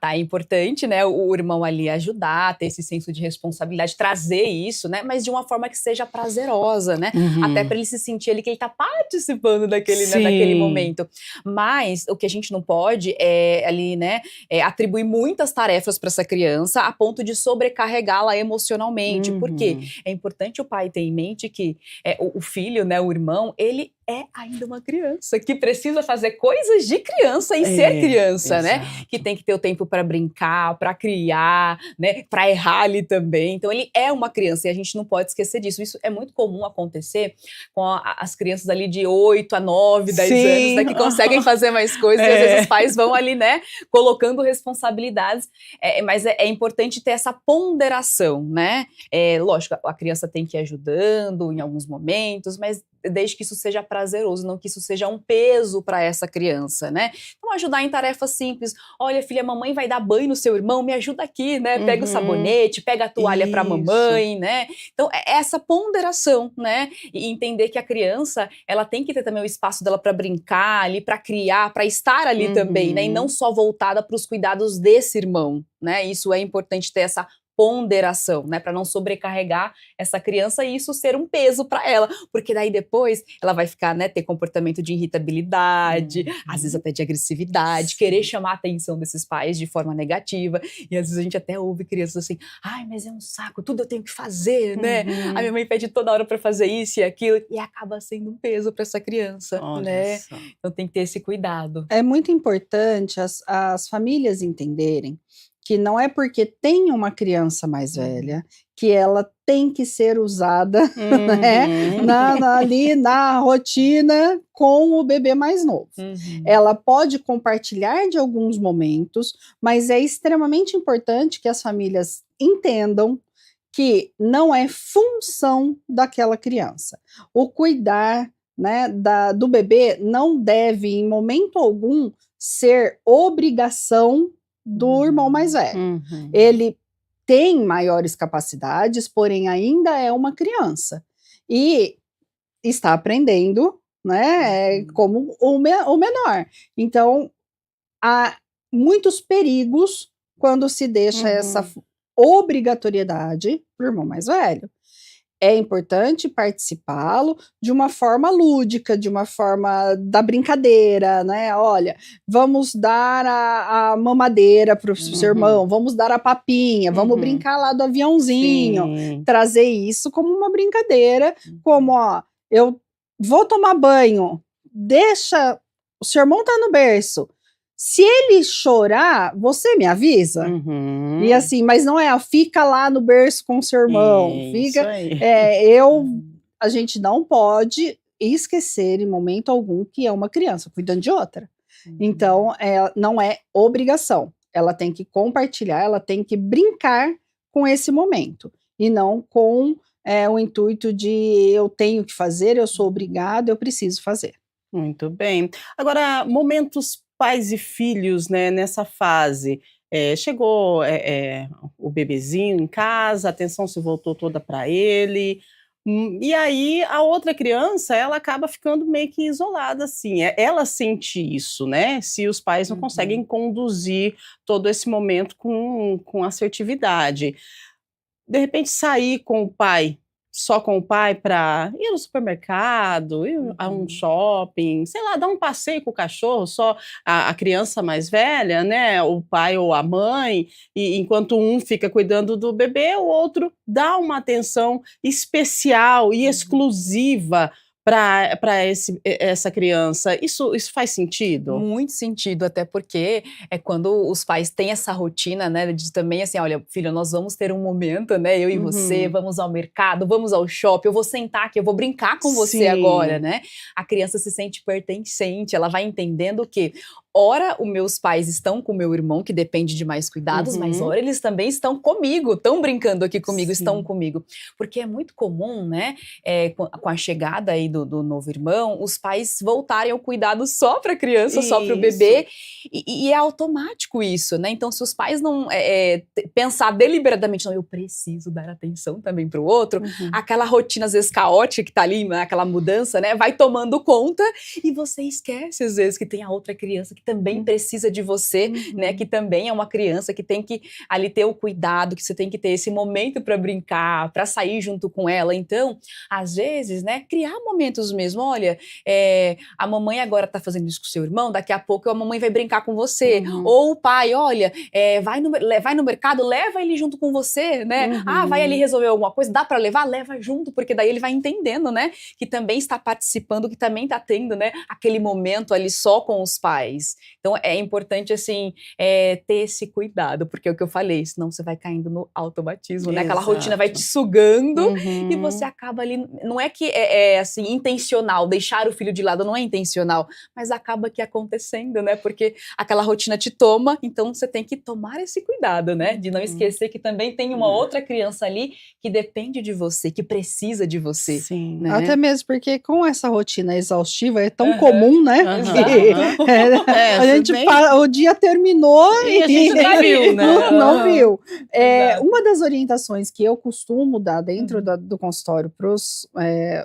é importante, né, o irmão ali ajudar, ter esse senso de responsabilidade, trazer isso, né, mas de uma forma que seja prazerosa, né? Até para ele se sentir ali que ele tá participando daquele, né, daquele momento. Mas o que a gente não pode ali, né, atribuir muitas tarefas para essa criança a ponto de sobrecarregá-la emocionalmente. Por quê? É importante o pai ter em mente que o filho, né, o irmão, ele é ainda uma criança, que precisa fazer coisas de criança e ser criança, né? Que tem que ter o tempo para brincar, para criar, né? Para errar ali também. Então, ele é uma criança e a gente não pode esquecer disso. Isso é muito comum acontecer com as crianças ali de 8 a 9, 10 anos, né? Que conseguem fazer mais coisas e às vezes os pais vão ali, né? Colocando responsabilidades. Mas é importante ter essa ponderação, né? Lógico, a criança tem que ir ajudando em alguns momentos, mas desde que isso seja prazeroso, não que isso seja um peso para essa criança, né? Então, ajudar em tarefas simples. Olha, filha, mamãe vai dar banho no seu irmão, me ajuda aqui, né? Pega o sabonete, pega a toalha para mamãe, né? Então, essa ponderação, né? E entender que a criança, ela tem que ter também o espaço dela para brincar ali, para criar, para estar ali também, né? E não só voltada para os cuidados desse irmão, né? Isso é importante ter essa ponderação, né, para não sobrecarregar essa criança e isso ser um peso para ela, porque daí depois ela vai ficar, né, ter comportamento de irritabilidade, às vezes até de agressividade, querer chamar a atenção desses pais de forma negativa, e às vezes a gente até ouve crianças assim, ai, mas é um saco, tudo eu tenho que fazer, né, a minha mãe pede toda hora para fazer isso e aquilo, e acaba sendo um peso para essa criança, né, então tem que ter esse cuidado. É muito importante as famílias entenderem que não é porque tem uma criança mais velha que ela tem que ser usada né, ali na rotina com o bebê mais novo. Ela pode compartilhar de alguns momentos, mas é extremamente importante que as famílias entendam que não é função daquela criança. O cuidar, né, do bebê não deve, em momento algum, ser obrigação do irmão mais velho. Ele tem maiores capacidades, porém ainda é uma criança. E está aprendendo, né, como o menor. Então, há muitos perigos quando se deixa essa obrigatoriedade para o irmão mais velho. É importante participá-lo de uma forma lúdica, de uma forma da brincadeira, né? Olha, vamos dar a mamadeira para o seu irmão, vamos dar a papinha, vamos brincar lá do aviãozinho, trazer isso como uma brincadeira, como, ó, eu vou tomar banho, deixa, o seu irmão tá no berço, se ele chorar, você me avisa. E assim, mas não é, fica lá no berço com o seu irmão. Fica. A gente não pode esquecer em momento algum que é uma criança cuidando de outra. Então, não é obrigação. Ela tem que compartilhar, ela tem que brincar com esse momento. E não com o intuito de eu tenho que fazer, eu sou obrigado, eu preciso fazer. Muito bem. Agora, momentos pais e filhos, né, nessa fase. Chegou o bebezinho em casa, a atenção se voltou toda para ele, e aí a outra criança, ela acaba ficando meio que isolada, assim, ela sente isso, né, se os pais não conseguem conduzir todo esse momento com assertividade. De repente sair com o pai, só com o pai para ir no supermercado, ir a um shopping, sei lá, dar um passeio com o cachorro, só a criança mais velha, né, o pai ou a mãe, e enquanto um fica cuidando do bebê, o outro dá uma atenção especial e exclusiva para essa criança. Isso faz sentido? Muito sentido, até porque é quando os pais têm essa rotina, né, de também assim, olha, filho, nós vamos ter um momento, né, eu e você, vamos ao mercado, vamos ao shopping, eu vou sentar aqui, eu vou brincar com você agora, né? A criança se sente pertencente, ela vai entendendo que ora, os meus pais estão com o meu irmão, que depende de mais cuidados, mas ora, eles também estão comigo, estão brincando aqui comigo, estão comigo. Porque é muito comum, né, com a chegada aí do novo irmão, os pais voltarem ao cuidado só para a criança, só para o bebê, e é automático isso, né? Então, se os pais não pensar deliberadamente, não, eu preciso dar atenção também para o outro, aquela rotina, às vezes, caótica que tá ali, né, aquela mudança, né, vai tomando conta, e você esquece, às vezes, que tem a outra criança que também precisa de você, né, que também é uma criança, que tem que ali ter o cuidado, que você tem que ter esse momento para brincar, para sair junto com ela. Então, às vezes, né, criar momentos mesmo, olha, a mamãe agora tá fazendo isso com o seu irmão, daqui a pouco a mamãe vai brincar com você, ou o pai, olha, vai no mercado, leva ele junto com você, né, vai ali resolver alguma coisa, dá para levar? Leva junto, porque daí ele vai entendendo, né, que também está participando, que também tá tendo, né, aquele momento ali só com os pais. Então, é importante, assim, ter esse cuidado, porque é o que eu falei, senão você vai caindo no automatismo, né? Aquela rotina vai te sugando e você acaba ali, não é que assim, intencional, deixar o filho de lado não é intencional, mas acaba que acontecendo, né? Porque aquela rotina te toma, então você tem que tomar esse cuidado, né? De não esquecer que também tem uma outra criança ali que depende de você, que precisa de você. Sim. Né? Até mesmo porque com essa rotina exaustiva é tão comum, né? A gente o dia terminou e a gente não viu, né? Não viu. Uma das orientações que eu costumo dar dentro do consultório para os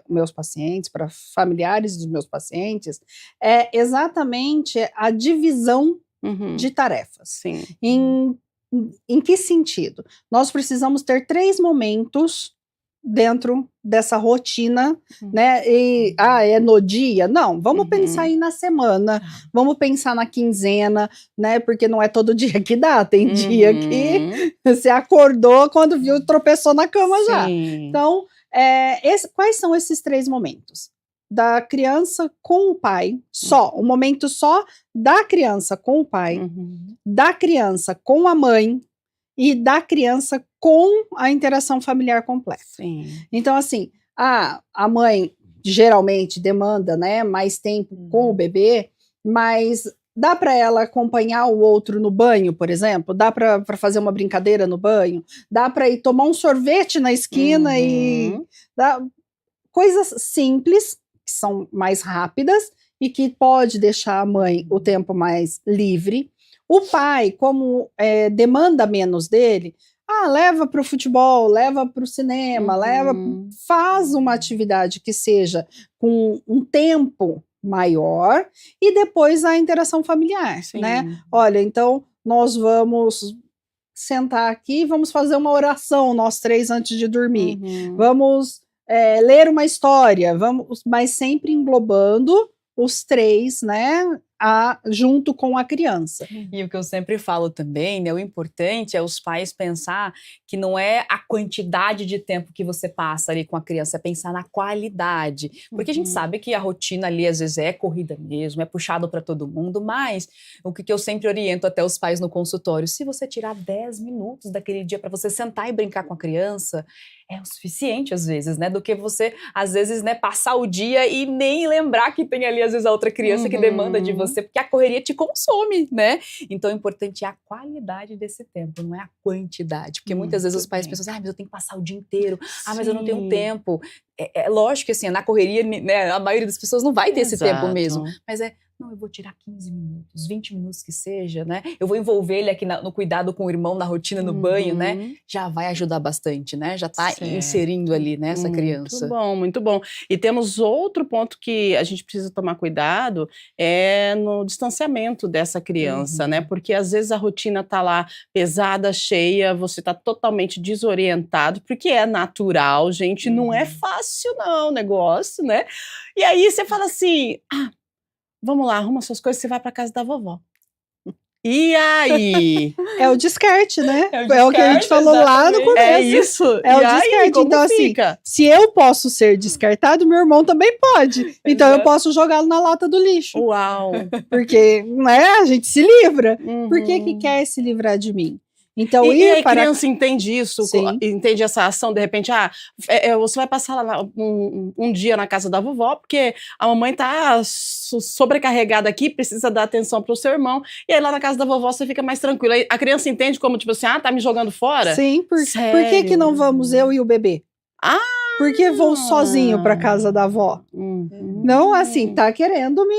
meus pacientes, para familiares dos meus pacientes, é exatamente a divisão de tarefas. Sim. Em que sentido? Nós precisamos ter 3 momentos dentro dessa rotina, né? É no dia? Não, vamos pensar aí na semana, vamos pensar na quinzena, né? Porque não é todo dia que dá, tem dia que você acordou, quando viu, tropeçou na cama já. Então, quais são esses 3 momentos? Da criança com o pai, só, um momento só da criança com o pai, da criança com a mãe, e da criança com a interação familiar completa. Sim. Então, assim, a mãe geralmente demanda, né, mais tempo com o bebê, mas dá para ela acompanhar o outro no banho, por exemplo? Dá para fazer uma brincadeira no banho? Dá para ir tomar um sorvete na esquina e coisas simples, que são mais rápidas e que pode deixar a mãe o tempo mais livre. O pai, como demanda menos dele, leva para o futebol, leva para o cinema, faz uma atividade que seja com um tempo maior e depois a interação familiar, né? Olha, então nós vamos sentar aqui, vamos fazer uma oração, nós três, antes de dormir. Vamos ler uma história, mas sempre englobando os três, né? Junto com a criança. E o que eu sempre falo também, né, o importante é os pais pensar que não é a quantidade de tempo que você passa ali com a criança, é pensar na qualidade, porque a gente sabe que a rotina ali às vezes é corrida mesmo, é puxado para todo mundo, mas o que eu sempre oriento até os pais no consultório, se você tirar 10 minutos daquele dia para você sentar e brincar com a criança, é o suficiente às vezes, né, do que você às vezes, né, passar o dia e nem lembrar que tem ali às vezes a outra criança que demanda de você, porque a correria te consome, né? Então o importante é a qualidade desse tempo, não é a quantidade, porque muitas vezes os pais pensam, mas eu tenho que passar o dia inteiro, mas eu não tenho tempo. É lógico que assim, na correria, né, a maioria das pessoas não vai ter esse tempo mesmo, mas não, eu vou tirar 15 minutos, 20 minutos que seja, né? Eu vou envolver ele aqui no cuidado com o irmão, na rotina, no banho, né? Já vai ajudar bastante, né? Já tá inserindo ali, né, essa criança. Muito bom, muito bom. E temos outro ponto que a gente precisa tomar cuidado, é no distanciamento dessa criança, né? Porque às vezes a rotina tá lá pesada, cheia, você tá totalmente desorientado, porque é natural, gente, não é fácil não o negócio, né? E aí você fala assim, vamos lá, arruma suas coisas, você vai para casa da vovó. E aí? É o descarte, né? É o que a gente falou lá no começo. É isso. É o descarte. Então, assim, se eu posso ser descartado, meu irmão também pode. Então, eu posso jogá-lo na lata do lixo. Uau! Porque, né, a gente se livra. Por que quer se livrar de mim? Então, a criança entende isso, entende essa ação, de repente, você vai passar lá um dia na casa da vovó, porque a mamãe tá sobrecarregada aqui, precisa dar atenção pro seu irmão, e aí lá na casa da vovó você fica mais tranquila. A criança entende como, tipo assim, tá me jogando fora? Sim, por que não vamos eu e o bebê? Por que vou sozinho pra casa da avó? Não, assim, tá querendo me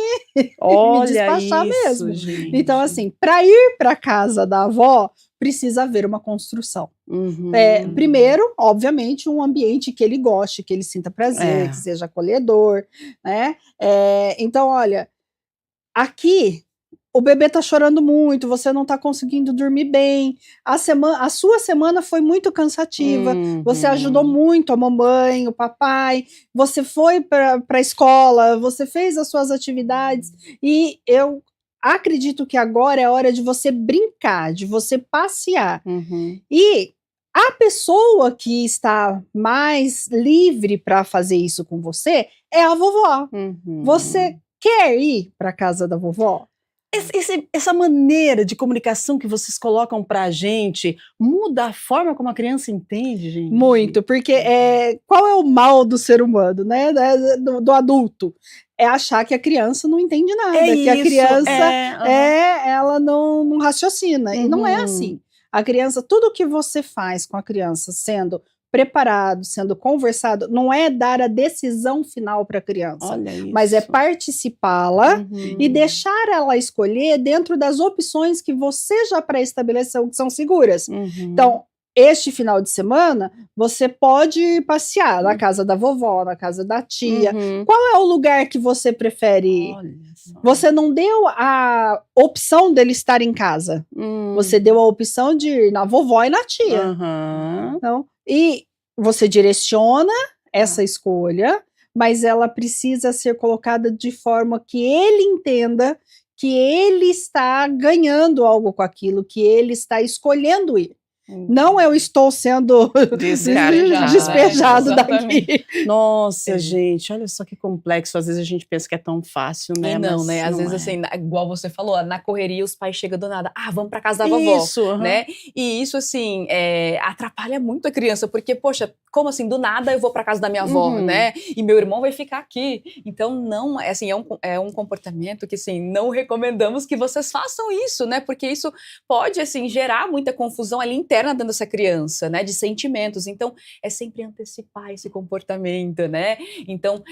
despachar isso, mesmo. Gente. Então, assim, para ir pra casa da avó, precisa haver uma construção. Primeiro, obviamente, um ambiente que ele goste, que ele sinta prazer, que seja acolhedor, né? Então, olha, aqui o bebê tá chorando muito, você não tá conseguindo dormir bem, a sua semana foi muito cansativa, você ajudou muito a mamãe, o papai, você foi para a escola, você fez as suas atividades, e eu acredito que agora é a hora de você brincar, de você passear. E a pessoa que está mais livre para fazer isso com você é a vovó. Você quer ir para a casa da vovó? Essa maneira de comunicação que vocês colocam pra gente muda a forma como a criança entende, gente? Muito, porque qual é o mal do ser humano, né? Do adulto? É achar que a criança não entende nada, que a criança ela não raciocina. E não é assim. A criança, tudo que você faz com a criança sendo preparado, sendo conversado, não é dar a decisão final para a criança, mas é participá-la e deixar ela escolher dentro das opções que você já pré-estabeleceu que são seguras. Então, este final de semana, você pode passear na casa da vovó, na casa da tia. Qual é o lugar que você prefere ir? Você não deu a opção dele estar em casa. Você deu a opção de ir na vovó e na tia. Então, e você direciona essa escolha, mas ela precisa ser colocada de forma que ele entenda que ele está ganhando algo com aquilo, que ele está escolhendo ir. Não eu estou sendo despejado daqui. Nossa, gente, olha só que complexo. Às vezes a gente pensa que é tão fácil, né? E não, mas né? Às não vezes, é. assim, igual você falou, na correria os pais chegam do nada. Vamos pra casa da vovó. Isso, né? E isso, assim, atrapalha muito a criança, porque, poxa, como assim, do nada eu vou pra casa da minha avó, né? E meu irmão vai ficar aqui. Então, não, assim, é um comportamento que, assim, não recomendamos que vocês façam isso, né? Porque isso pode, assim, gerar muita confusão ali interna dentro dessa criança, né? De sentimentos. Então, é sempre antecipar esse comportamento, né? Então,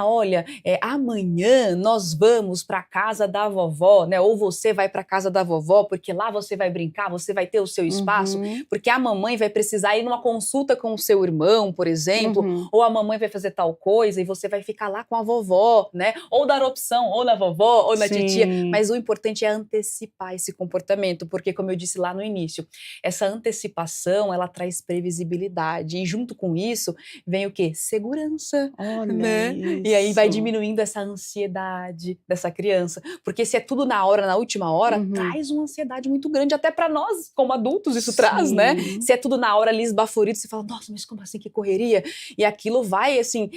olha, amanhã nós vamos pra casa da vovó, né? Ou você vai pra casa da vovó, porque lá você vai brincar, você vai ter o seu espaço, porque a mamãe vai precisar ir numa consulta com o seu irmão, por exemplo, ou a mamãe vai fazer tal coisa e você vai ficar lá com a vovó, né? Ou dar opção, ou na vovó, ou na titia. Mas o importante é antecipar esse comportamento, porque, como eu disse lá no início, essa antecipação, ela traz previsibilidade. E junto com isso, vem o quê? Segurança. Olha, né? E aí vai diminuindo essa ansiedade dessa criança. Porque se é tudo na hora, na última hora, traz uma ansiedade muito grande, até para nós, como adultos, isso traz, né? Se é tudo na hora ali, esbaforido, você fala, nossa, mas como assim, que correria? E aquilo vai, assim,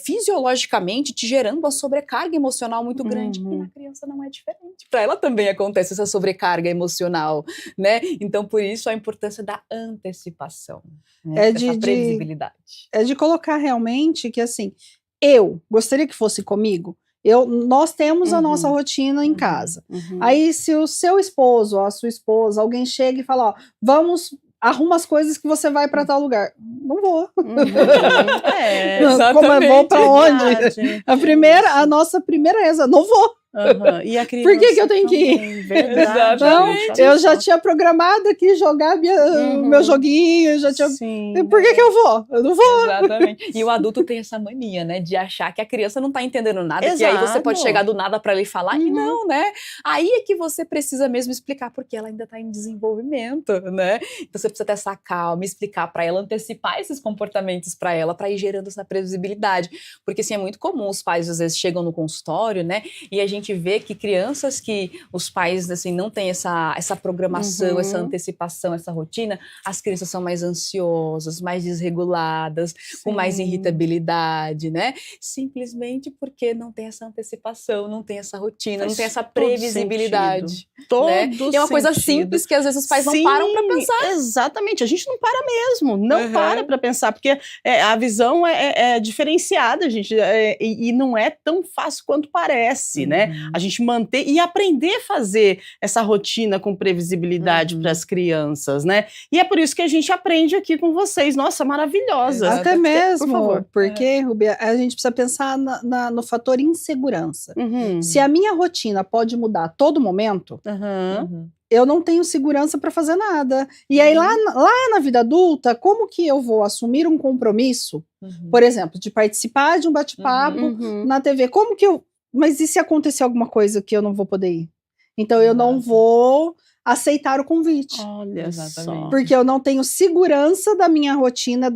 fisiologicamente te gerando uma sobrecarga emocional muito grande. E na criança não é diferente. Para ela também acontece essa sobrecarga emocional, né? Então, por isso, a importância da antecipação, né? Essa previsibilidade. É de colocar realmente que, assim, eu gostaria que fosse comigo. Nós temos a nossa rotina em casa. Aí, se o seu esposo ou a sua esposa, alguém chega e fala, arruma as coisas que você vai para tal lugar. Não vou. Exatamente. Como eu vou para onde? A nossa primeira reza, não vou. E a criança por que eu tenho que ir? Verdade. Então, eu já tinha programado aqui jogar o meu joguinho, já tinha. Por que eu vou? Eu não vou. Exatamente. E o adulto tem essa mania, né, de achar que a criança não tá entendendo nada, que aí você pode chegar do nada para ele falar, e não, né? Aí é que você precisa mesmo explicar, porque ela ainda tá em desenvolvimento, né? Então você precisa ter essa calma, explicar para ela, antecipar esses comportamentos para ela, para ir gerando essa previsibilidade. Porque, assim, é muito comum os pais, às vezes, chegam no consultório, né, e a gente vê que crianças que os pais, assim, não têm essa programação, essa antecipação, essa rotina, as crianças são mais ansiosas, mais desreguladas, com mais irritabilidade, né? Simplesmente porque não tem essa antecipação, não tem essa rotina, não tem essa previsibilidade. Né? E é uma coisa simples que às vezes os pais não param para pensar. Exatamente, a gente não para mesmo, não para pensar, porque a visão é diferenciada, gente, e não é tão fácil quanto parece, né? A gente manter e aprender a fazer essa rotina com previsibilidade para as crianças, né? E é por isso que a gente aprende aqui com vocês. Nossa, maravilhosa. Até mesmo, por favor. Porque, Rubia, a gente precisa pensar no fator insegurança. Se a minha rotina pode mudar a todo momento, eu não tenho segurança para fazer nada. E aí, lá na vida adulta, como que eu vou assumir um compromisso, por exemplo, de participar de um bate-papo na TV? Como que eu... Mas e se acontecer alguma coisa que eu não vou poder ir? Então, eu não vou aceitar o convite. Olha só. Porque eu não tenho segurança da minha rotina,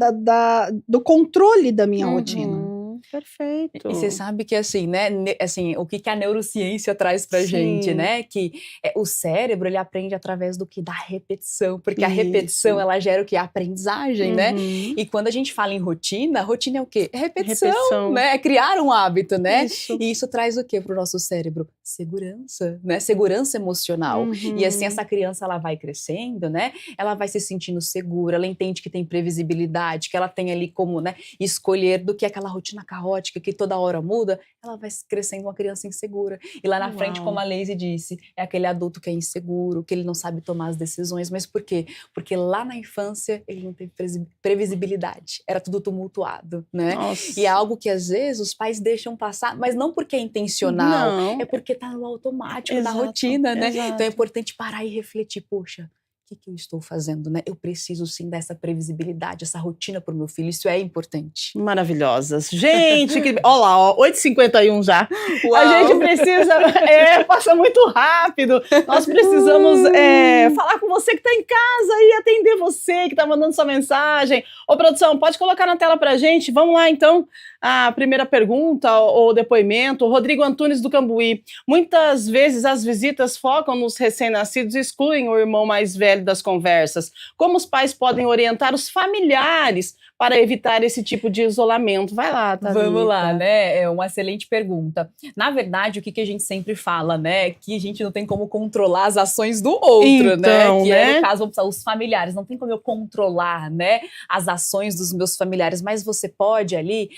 do controle da minha rotina. Perfeito. E você sabe que, assim, né, assim, o que a neurociência traz pra gente, né, que o cérebro, ele aprende através do que? Da repetição, porque a repetição, ela gera o que? A aprendizagem, né, e quando a gente fala em rotina é o quê? É repetição, né, é criar um hábito, né, e isso traz o quê pro nosso cérebro? Segurança, né, segurança emocional, e assim, essa criança, ela vai crescendo, né, ela vai se sentindo segura, ela entende que tem previsibilidade, que ela tem ali como, né, escolher do que aquela rotina caótica que toda hora muda, ela vai crescendo uma criança insegura. E lá na frente, como a Lazy disse, é aquele adulto que é inseguro, que ele não sabe tomar as decisões. Mas por quê? Porque lá na infância ele não teve previsibilidade. Era tudo tumultuado, né? Nossa. E é algo que às vezes os pais deixam passar, mas não porque é intencional, é porque tá no automático, na rotina, né? Então é importante parar e refletir, poxa, o que eu estou fazendo, né? Eu preciso sim dessa previsibilidade, essa rotina para o meu filho, isso é importante. Maravilhosas. Gente, olha lá, 8h51 já. Uau. A gente precisa, passa muito rápido. Nós precisamos falar com você que está em casa e atender você que está mandando sua mensagem. Ô, produção, pode colocar na tela pra gente? Vamos lá, então. A primeira pergunta ou depoimento, Rodrigo Antunes do Cambuí. Muitas vezes as visitas focam nos recém-nascidos e excluem o irmão mais velho pele das conversas. Como os pais podem orientar os familiares para evitar esse tipo de isolamento? Vai lá, Thalita. Vamos lá, né? É uma excelente pergunta. Na verdade, o que a gente sempre fala, né? Que a gente não tem como controlar as ações do outro, Então, né? Que né? no caso, os familiares. Não tem como eu controlar, né? As ações dos meus familiares, mas você pode ali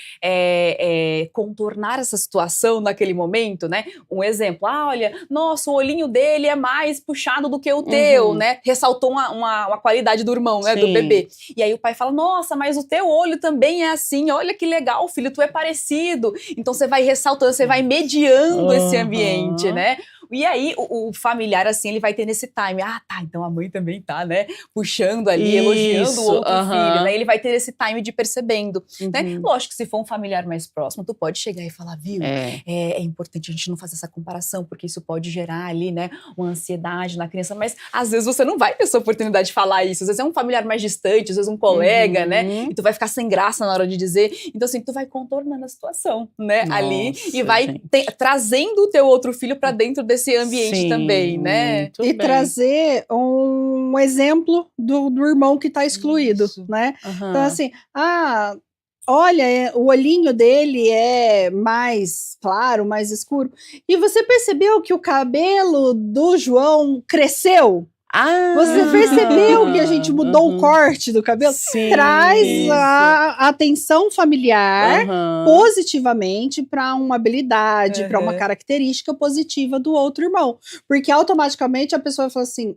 contornar essa situação naquele momento, né? Um exemplo, olha, nossa, o olhinho dele é mais puxado do que o teu, né? Ressaltou uma qualidade do irmão, né? Sim. Do bebê. E aí o pai fala, nossa, mas o teu olho também é assim, olha que legal, filho, tu é parecido. Então você vai ressaltando, você vai mediando esse ambiente, né? E aí o familiar, assim, ele vai ter nesse time, tá, então a mãe também tá, né, puxando ali, elogiando o outro filho, né? Ele vai ter esse time de percebendo, né? Lógico que se for um familiar mais próximo, tu pode chegar e falar, viu, é importante a gente não fazer essa comparação, porque isso pode gerar ali, né, uma ansiedade na criança, mas às vezes você não vai ter essa oportunidade de falar isso, às vezes é um familiar mais distante, às vezes um colega, né, e tu vai ficar sem graça na hora de dizer, então assim, tu vai contornando a situação, né, ali, e vai trazendo o teu outro filho pra dentro desse ambiente também, né? E trazer um exemplo do irmão que tá excluído, né? Então assim, olha, o olhinho dele é mais claro, mais escuro. E você percebeu que o cabelo do João cresceu? Você percebeu que a gente mudou o corte do cabelo? Sim, traz a atenção familiar positivamente para uma habilidade, para uma característica positiva do outro irmão. Porque automaticamente a pessoa fala assim,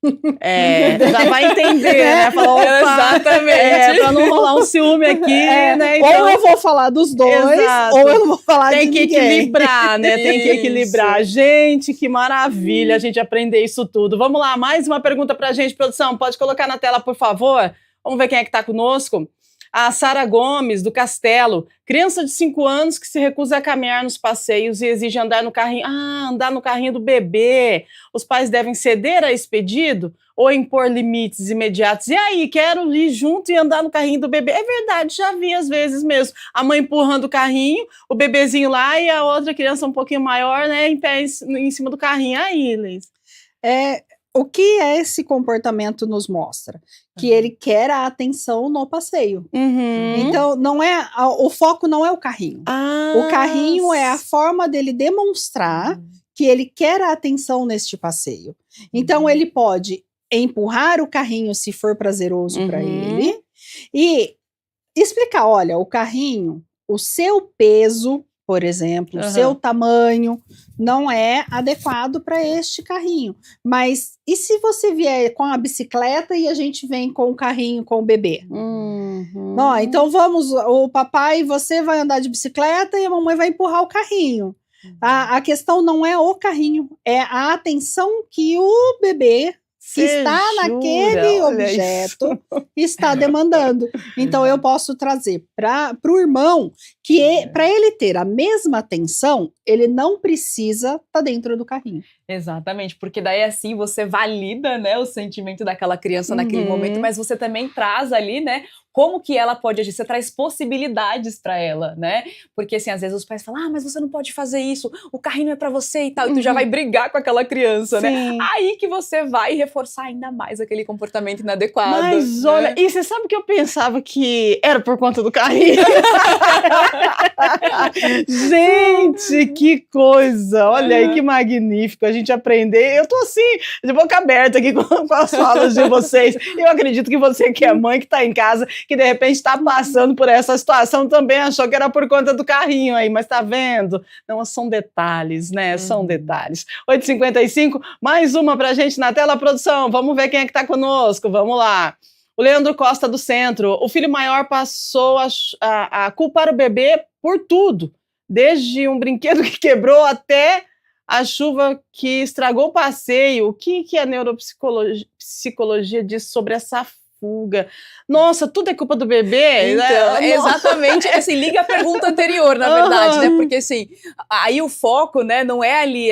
já vai entender, né? Fala, opa, exatamente. Pra não rolar um ciúme aqui, né? Então, ou eu vou falar dos dois, ou eu não vou falar de ninguém. Tem que equilibrar, né? Tem que equilibrar. Gente, que maravilha a gente aprender isso tudo. Vamos lá, mais uma pergunta pra gente, produção. Pode colocar na tela, por favor? Vamos ver quem é que tá conosco. A Sara Gomes, do Castelo. Criança de 5 anos que se recusa a caminhar nos passeios e exige andar no carrinho. Andar no carrinho do bebê. Os pais devem ceder a esse pedido ou impor limites imediatos? E aí, quero ir junto e andar no carrinho do bebê. É verdade, já vi às vezes mesmo. A mãe empurrando o carrinho, o bebezinho lá e a outra criança um pouquinho maior, né, em pé em cima do carrinho. Aí, Liz. O que esse comportamento nos mostra? Que ele quer a atenção no passeio. Então, o foco não é o carrinho. O carrinho é a forma dele demonstrar que ele quer a atenção neste passeio. Então, ele pode empurrar o carrinho se for prazeroso para ele e explicar, olha, o carrinho, o seu peso, por exemplo, o seu tamanho não é adequado para este carrinho. Mas e se você vier com a bicicleta e a gente vem com o carrinho com o bebê? Não, então o papai e você vai andar de bicicleta e a mamãe vai empurrar o carrinho. A questão não é o carrinho, é a atenção que o bebê que está naquele objeto está demandando. Então eu posso trazer para o irmão que para ele ter a mesma atenção, ele não precisa estar dentro do carrinho. Exatamente, porque daí assim você valida, né, o sentimento daquela criança naquele momento, mas você também traz ali, né, como que ela pode agir, você traz possibilidades para ela, né, porque assim, às vezes os pais falam, mas você não pode fazer isso, o carrinho é para você e tal, e tu já vai brigar com aquela criança, né, aí que você vai reforçar ainda mais aquele comportamento inadequado. Mas né? olha, e você sabe que eu pensava que era por conta do carrinho? Gente, que coisa, olha aí que magnífico a gente aprender. Eu tô assim, de boca aberta aqui com as falas de vocês. Eu acredito que você que é mãe, que tá em casa, que de repente está passando por essa situação, também achou que era por conta do carrinho aí, mas tá vendo? Não, são detalhes, né? São detalhes. 8h55, mais uma pra gente na tela, produção. Vamos ver quem é que tá conosco, vamos lá. O Leandro Costa do Centro. O filho maior passou a culpar o bebê por tudo, desde um brinquedo que quebrou até a chuva que estragou o passeio. O que a neuropsicologia diz sobre essa fuga. Nossa, tudo é culpa do bebê? Então, né? exatamente, assim, liga a pergunta anterior, na verdade, né? Porque assim, aí o foco, né, não é ali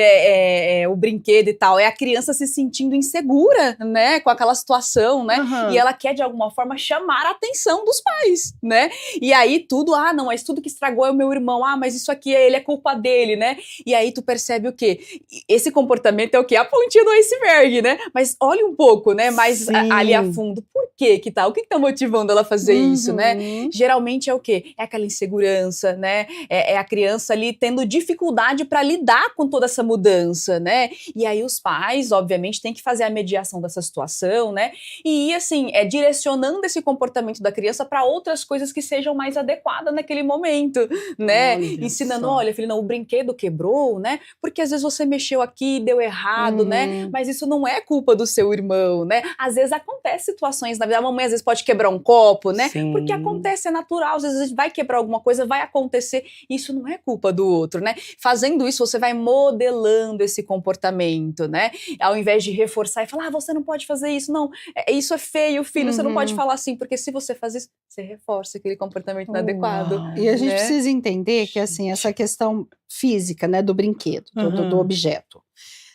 o brinquedo e tal, é a criança se sentindo insegura, né, com aquela situação, né? Uhum. E ela quer, de alguma forma, chamar a atenção dos pais, né? E aí tudo, não, mas tudo que estragou é o meu irmão, mas isso aqui ele é culpa dele, né? E aí tu percebe o quê? Esse comportamento é o quê? A pontinha do iceberg, né? Mas olha um pouco, né, mais ali a fundo. Por quê que tá? O que tá motivando ela a fazer isso, né? Geralmente é o quê? É aquela insegurança, né? É a criança ali tendo dificuldade para lidar com toda essa mudança, né? E aí os pais, obviamente, têm que fazer a mediação dessa situação, né? E ir, assim, direcionando esse comportamento da criança para outras coisas que sejam mais adequadas naquele momento, né? Olha ensinando, só. olha, filho, não, o brinquedo quebrou, né? Porque às vezes você mexeu aqui e deu errado, né? Mas isso não é culpa do seu irmão, né? Às vezes acontece situações na vida, a mamãe às vezes pode quebrar um copo, né? Sim. Porque acontece, é natural, às vezes a gente vai quebrar alguma coisa, vai acontecer, isso não é culpa do outro, né? Fazendo isso, você vai modelando esse comportamento, né? Ao invés de reforçar e falar, você não pode fazer isso, não, isso é feio, filho, você não pode falar assim, porque se você faz isso, você reforça aquele comportamento inadequado. Uau. E a gente né? precisa entender que, assim, essa questão física, né, do brinquedo, do objeto.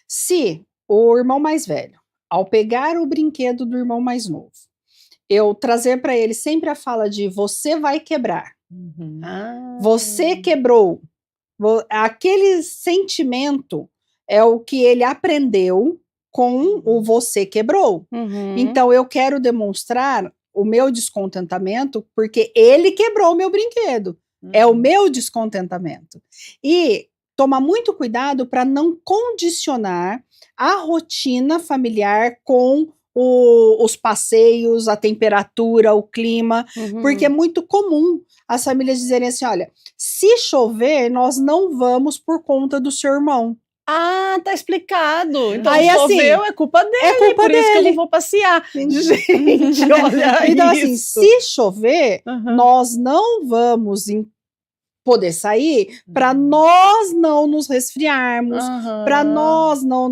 Se o irmão mais velho, ao pegar o brinquedo do irmão mais novo, eu trazer para ele sempre a fala de você vai quebrar, você quebrou, aquele sentimento é o que ele aprendeu com o você quebrou. Então eu quero demonstrar o meu descontentamento porque ele quebrou o meu brinquedo. É o meu descontentamento. E tomar muito cuidado para não condicionar a rotina familiar com os passeios, a temperatura, o clima, porque é muito comum as famílias dizerem assim, olha, se chover, nós não vamos por conta do seu irmão. Tá explicado. Então, aí, choveu, assim, é culpa dele, é culpa por dele. isso que eu não vou passear. Gente, olha então, isso. assim, se chover, nós não vamos poder sair para nós não nos resfriarmos, para nós não...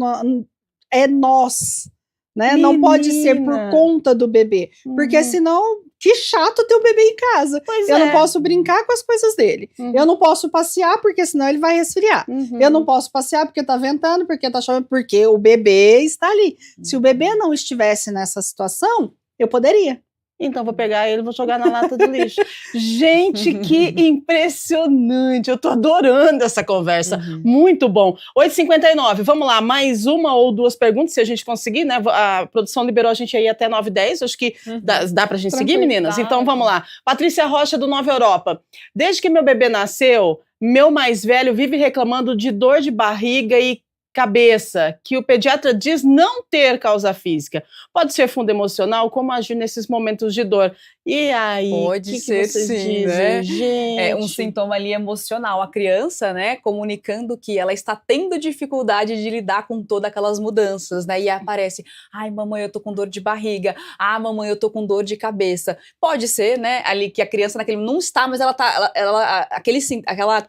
É nós, né? Menina. Não pode ser por conta do bebê, porque senão... Que chato ter o bebê em casa. Eu não posso brincar com as coisas dele. Eu não posso passear, porque senão ele vai resfriar. Eu não posso passear porque tá ventando, porque tá chovendo, porque o bebê está ali. Se o bebê não estivesse nessa situação, eu poderia. Então vou pegar ele e vou jogar na lata do lixo. Gente, que impressionante. Eu tô adorando essa conversa. Muito bom. 8h59, vamos lá, mais uma ou duas perguntas, se a gente conseguir, né? A produção liberou a gente aí até 9h10, acho que dá pra gente seguir, meninas? Então vamos lá. Patrícia Rocha, do Nova Europa. Desde que meu bebê nasceu, meu mais velho vive reclamando de dor de barriga e cabeça, que o pediatra diz não ter causa física. Pode ser fundo emocional? Como agir nesses momentos de dor? E aí, pode ser, sim, dizem, né? gente? É um sintoma ali emocional. A criança, né, comunicando que ela está tendo dificuldade de lidar com todas aquelas mudanças, né? E aparece, ai, mamãe, eu tô com dor de barriga. Ah, mamãe, eu tô com dor de cabeça. Pode ser, né, ali que a criança naquele não está, mas ela tá, aquele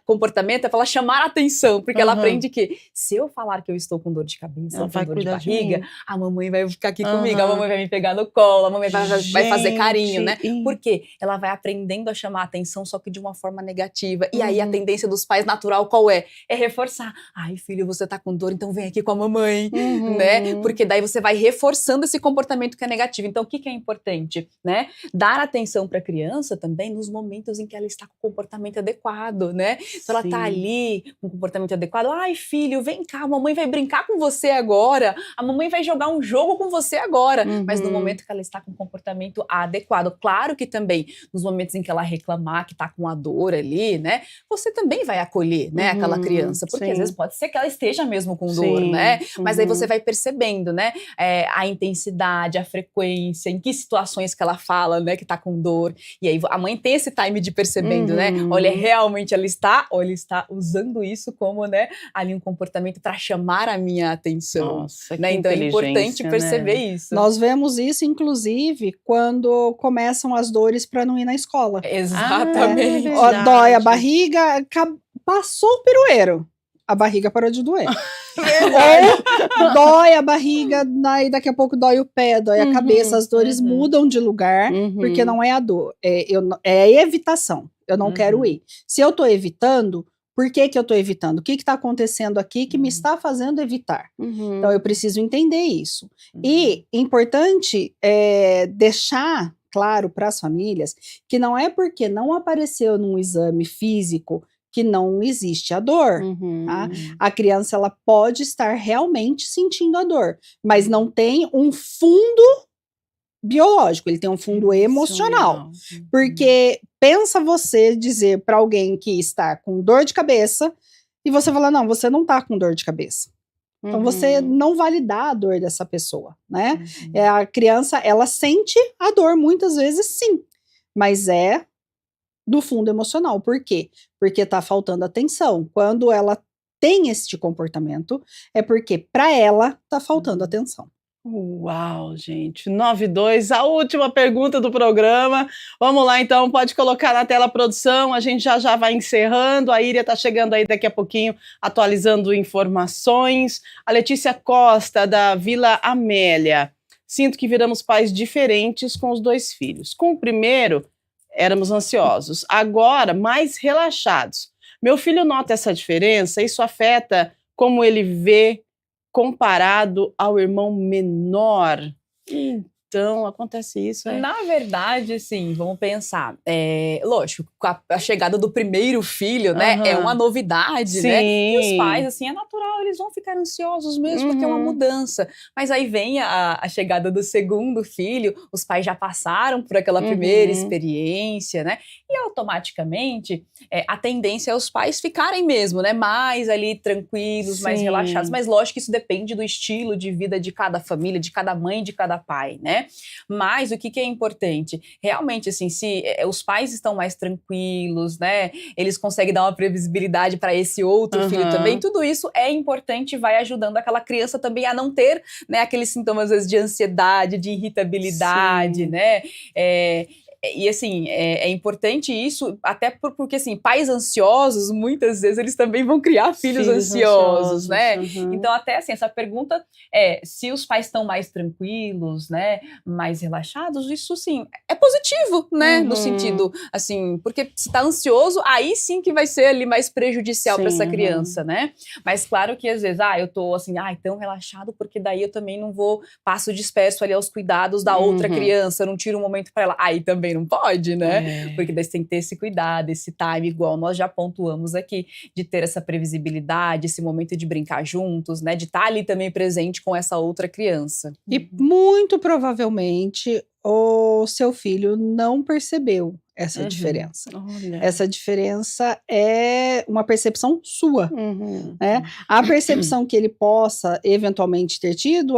comportamento é para ela chamar a atenção, porque ela aprende que se eu falar que eu estou com dor de cabeça, Ela ou com vai dor de cuidar de barriga, mim. a mamãe vai ficar aqui comigo, a mamãe vai me pegar no colo, a mamãe vai fazer carinho, né? Porque ela vai aprendendo a chamar a atenção, só que de uma forma negativa. E aí a tendência dos pais natural qual é? É reforçar. Ai, filho, você tá com dor, então vem aqui com a mamãe, né? Porque daí você vai reforçando esse comportamento que é negativo. Então, o que é importante, né? Dar atenção para a criança também nos momentos em que ela está com o comportamento adequado, né? Então, ela tá ali com o comportamento adequado. Ai, filho, vem cá, a mamãe vai brincar com você agora. A mamãe vai jogar um jogo com você agora. Mas no momento que ela está com o comportamento adequado. Claro que também, nos momentos em que ela reclamar, que tá com a dor ali, né? Você também vai acolher, né? Aquela criança. Porque às vezes pode ser que ela esteja mesmo com dor, né? Mas aí você vai percebendo, né? A intensidade, a frequência, em que situações que ela fala, né? Que tá com dor. E aí a mãe tem esse time de percebendo, né? Olha, realmente ela está, ou ele está usando isso como, né? Ali um comportamento para chamar a minha atenção. Nossa, né? Então é importante perceber isso. Nós vemos isso, inclusive, quando começam as dores para não ir na escola. Exatamente. Dói a barriga, passou o pirueiro. a barriga parou de doer. Ou dói a barriga, aí daqui a pouco dói o pé, dói a cabeça, as dores mudam de lugar, porque não é a dor, é a evitação. Eu não quero ir. Se eu tô evitando, por que eu tô evitando? O que tá acontecendo aqui que me está fazendo evitar? Então, eu preciso entender isso. E, importante deixar claro para as famílias que não é porque não apareceu num exame físico que não existe a dor. Tá? A criança, ela pode estar realmente sentindo a dor, mas não tem um fundo biológico, ele tem um fundo emocional. Porque pensa você dizer para alguém que está com dor de cabeça e você falar, não, você não está com dor de cabeça. Então você não validar a dor dessa pessoa, né? A criança, ela sente a dor muitas vezes, sim, mas é do fundo emocional. Por quê? Porque está faltando atenção. Quando ela tem este comportamento, é porque para ela está faltando atenção. Uau, gente, 9-2, a última pergunta do programa. Vamos lá, então, pode colocar na tela a produção, a gente já vai encerrando, a Íria está chegando aí daqui a pouquinho, atualizando informações. A Letícia Costa, da Vila Amélia. Sinto que viramos pais diferentes com os 2 filhos. Com o primeiro, éramos ansiosos, agora mais relaxados. Meu filho nota essa diferença, isso afeta como ele vê comparado ao irmão menor. Então, acontece isso. Na verdade, assim, vamos pensar. Lógico, a chegada do primeiro filho, né, é uma novidade, né? E os pais, assim, é natural, eles vão ficar ansiosos mesmo, porque é uma mudança. Mas aí vem a chegada do segundo filho, os pais já passaram por aquela primeira experiência, né? E automaticamente, a tendência é os pais ficarem mesmo, né, mais ali tranquilos, mais relaxados. Mas lógico que isso depende do estilo de vida de cada família, de cada mãe, de cada pai, né? Mas o que é importante? Realmente, assim, se os pais estão mais tranquilos, né? Eles conseguem dar uma previsibilidade para esse outro filho também. Tudo isso é importante e vai ajudando aquela criança também a não ter, né, aqueles sintomas, às vezes, de ansiedade, de irritabilidade, né? E assim, é importante isso, até porque assim, pais ansiosos, muitas vezes eles também vão criar filhos ansiosos, né? Então até assim, essa pergunta se os pais estão mais tranquilos, né, mais relaxados, isso sim, é positivo, né, no sentido, assim, porque se tá ansioso, aí sim que vai ser ali mais prejudicial para essa criança, né? Mas claro que às vezes, eu tô assim, tão relaxado, porque daí eu também não vou, passo disperso ali aos cuidados da outra criança, não tiro um momento para ela, aí também não pode, né? Porque daí você tem que ter esse cuidado, esse time, igual nós já pontuamos aqui, de ter essa previsibilidade, esse momento de brincar juntos, né? De estar ali também presente com essa outra criança. E muito provavelmente o seu filho não percebeu essa diferença. Olha. Essa diferença é uma percepção sua, né? A percepção que ele possa eventualmente ter tido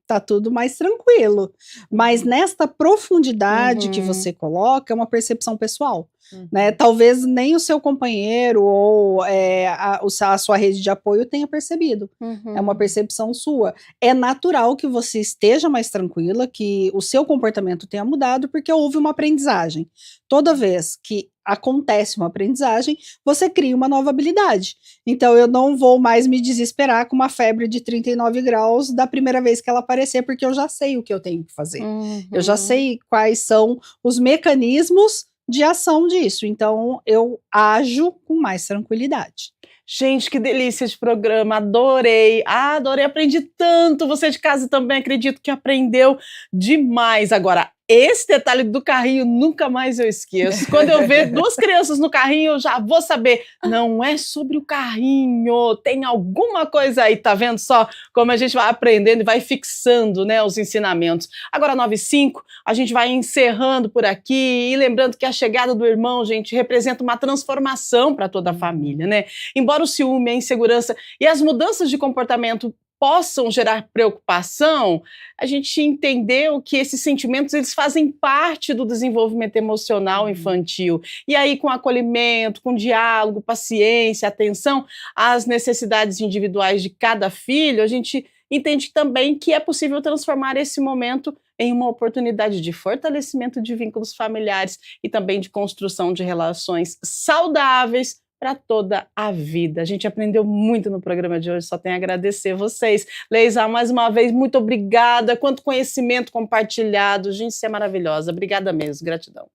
tá tudo mais tranquilo. Mas nesta profundidade que você coloca, é uma percepção pessoal. Né? Talvez nem o seu companheiro ou a sua rede de apoio tenha percebido. É uma percepção sua. É natural que você esteja mais tranquila, que o seu comportamento tenha mudado, porque houve uma aprendizagem. Toda vez que acontece uma aprendizagem, você cria uma nova habilidade. Então, eu não vou mais me desesperar com uma febre de 39 graus da primeira vez que ela aparecer, porque eu já sei o que eu tenho que fazer. Eu já sei quais são os mecanismos de ação disso. Então, eu ajo com mais tranquilidade. Gente, que delícia de programa, adorei, aprendi tanto, você de casa também acredito que aprendeu demais. Agora, esse detalhe do carrinho nunca mais eu esqueço. Quando eu ver 2 crianças no carrinho, eu já vou saber, não é sobre o carrinho, tem alguma coisa aí, tá vendo só como a gente vai aprendendo e vai fixando, né, os ensinamentos. Agora 9:05, a gente vai encerrando por aqui e lembrando que a chegada do irmão, gente, representa uma transformação para toda a família, né? Embora o ciúme, a insegurança e as mudanças de comportamento possam gerar preocupação, a gente entendeu que esses sentimentos eles fazem parte do desenvolvimento emocional infantil. E aí, com acolhimento, com diálogo, paciência, atenção às necessidades individuais de cada filho, a gente entende também que é possível transformar esse momento em uma oportunidade de fortalecimento de vínculos familiares e também de construção de relações saudáveis para toda a vida. A gente aprendeu muito no programa de hoje, só tenho a agradecer vocês. Leisa, mais uma vez, muito obrigada. Quanto conhecimento compartilhado. Gente, você é maravilhosa. Obrigada mesmo, gratidão.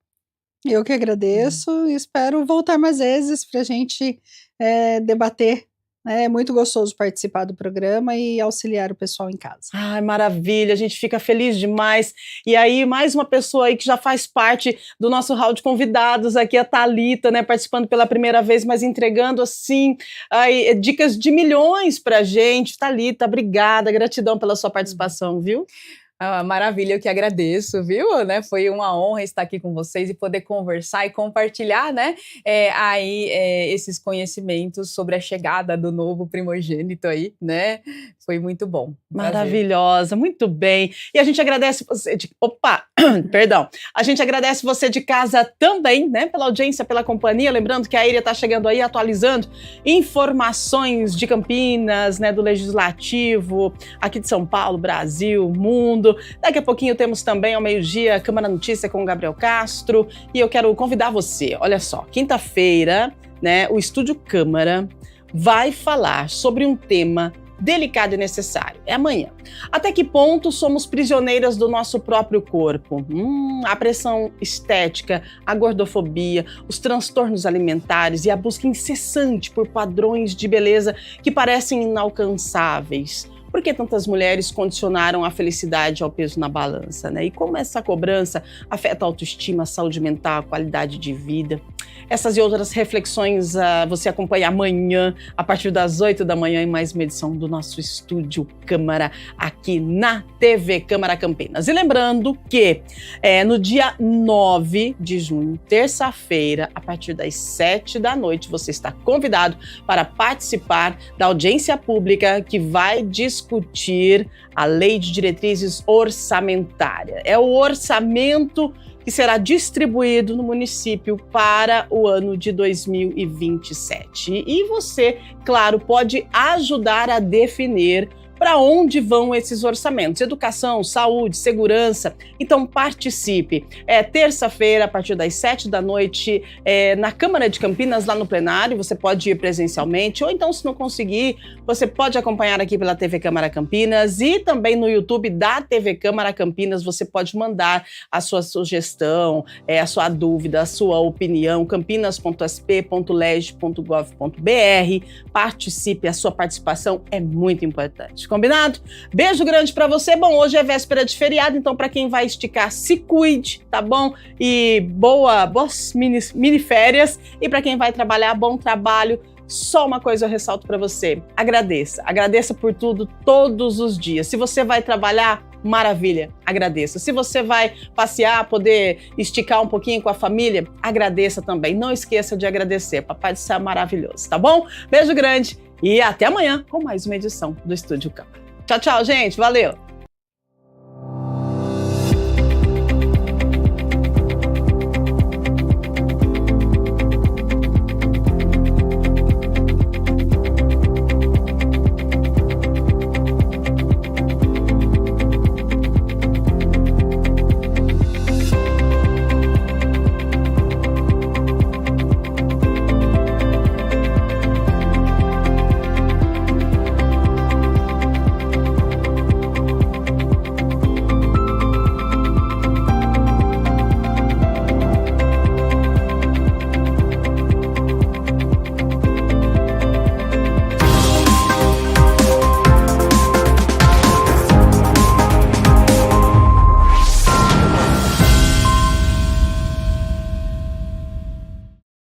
Eu que agradeço e espero voltar mais vezes para a gente debater. É muito gostoso participar do programa e auxiliar o pessoal em casa. Ai, maravilha, a gente fica feliz demais. E aí, mais uma pessoa aí que já faz parte do nosso hall de convidados aqui, a Thalita, né, participando pela primeira vez, mas entregando, assim, aí, dicas de milhões pra gente. Thalita, obrigada, gratidão pela sua participação, viu? Maravilha, eu que agradeço, viu? Né? Foi uma honra estar aqui com vocês e poder conversar e compartilhar, né, esses conhecimentos sobre a chegada do novo primogênito aí, né? Foi muito bom. Maravilhosa, muito bem. E a gente agradece você de... Opa, perdão. A gente agradece você de casa também, né, pela audiência, pela companhia. Lembrando que a Iria está chegando aí atualizando informações de Campinas, né, do Legislativo, aqui de São Paulo, Brasil, mundo. Daqui a pouquinho temos também ao meio-dia Câmara Notícia com o Gabriel Castro e eu quero convidar você, olha só, quinta-feira, né, o Estúdio Câmara vai falar sobre um tema delicado e necessário. É amanhã. Até que ponto somos prisioneiras do nosso próprio corpo? A pressão estética, a gordofobia, os transtornos alimentares e a busca incessante por padrões de beleza que parecem inalcançáveis. Por que tantas mulheres condicionaram a felicidade ao peso na balança, né? E como essa cobrança afeta a autoestima, a saúde mental, a qualidade de vida? Essas e outras reflexões você acompanha amanhã, a partir das 8 da manhã, em mais uma edição do nosso Estúdio Câmara, aqui na TV Câmara Campinas. E lembrando que no dia 9 de junho, terça-feira, a partir das 7 da noite, você está convidado para participar da audiência pública que vai discutir a Lei de Diretrizes Orçamentárias. É o orçamento que será distribuído no município para o ano de 2027. E você, claro, pode ajudar a definir para onde vão esses orçamentos. Educação, saúde, segurança. Então participe. É terça-feira, a partir das 7 da noite, na Câmara de Campinas, lá no plenário. Você pode ir presencialmente, ou então, se não conseguir, você pode acompanhar aqui pela TV Câmara Campinas e também no YouTube da TV Câmara Campinas. Você pode mandar a sua sugestão, a sua dúvida, a sua opinião, campinas.sp.leg.gov.br. Participe, a sua participação é muito importante. Combinado? Beijo grande pra você. Bom, hoje é véspera de feriado, então pra quem vai esticar, se cuide, tá bom? E boas mini férias. E pra quem vai trabalhar, bom trabalho. Só uma coisa eu ressalto pra você. Agradeça. Agradeça por tudo, todos os dias. Se você vai trabalhar, maravilha, agradeça. Se você vai passear, poder esticar um pouquinho com a família, agradeça também. Não esqueça de agradecer. Papai do Céu é maravilhoso, tá bom? Beijo grande. E até amanhã com mais uma edição do Estúdio Câmara. Tchau, tchau, gente. Valeu!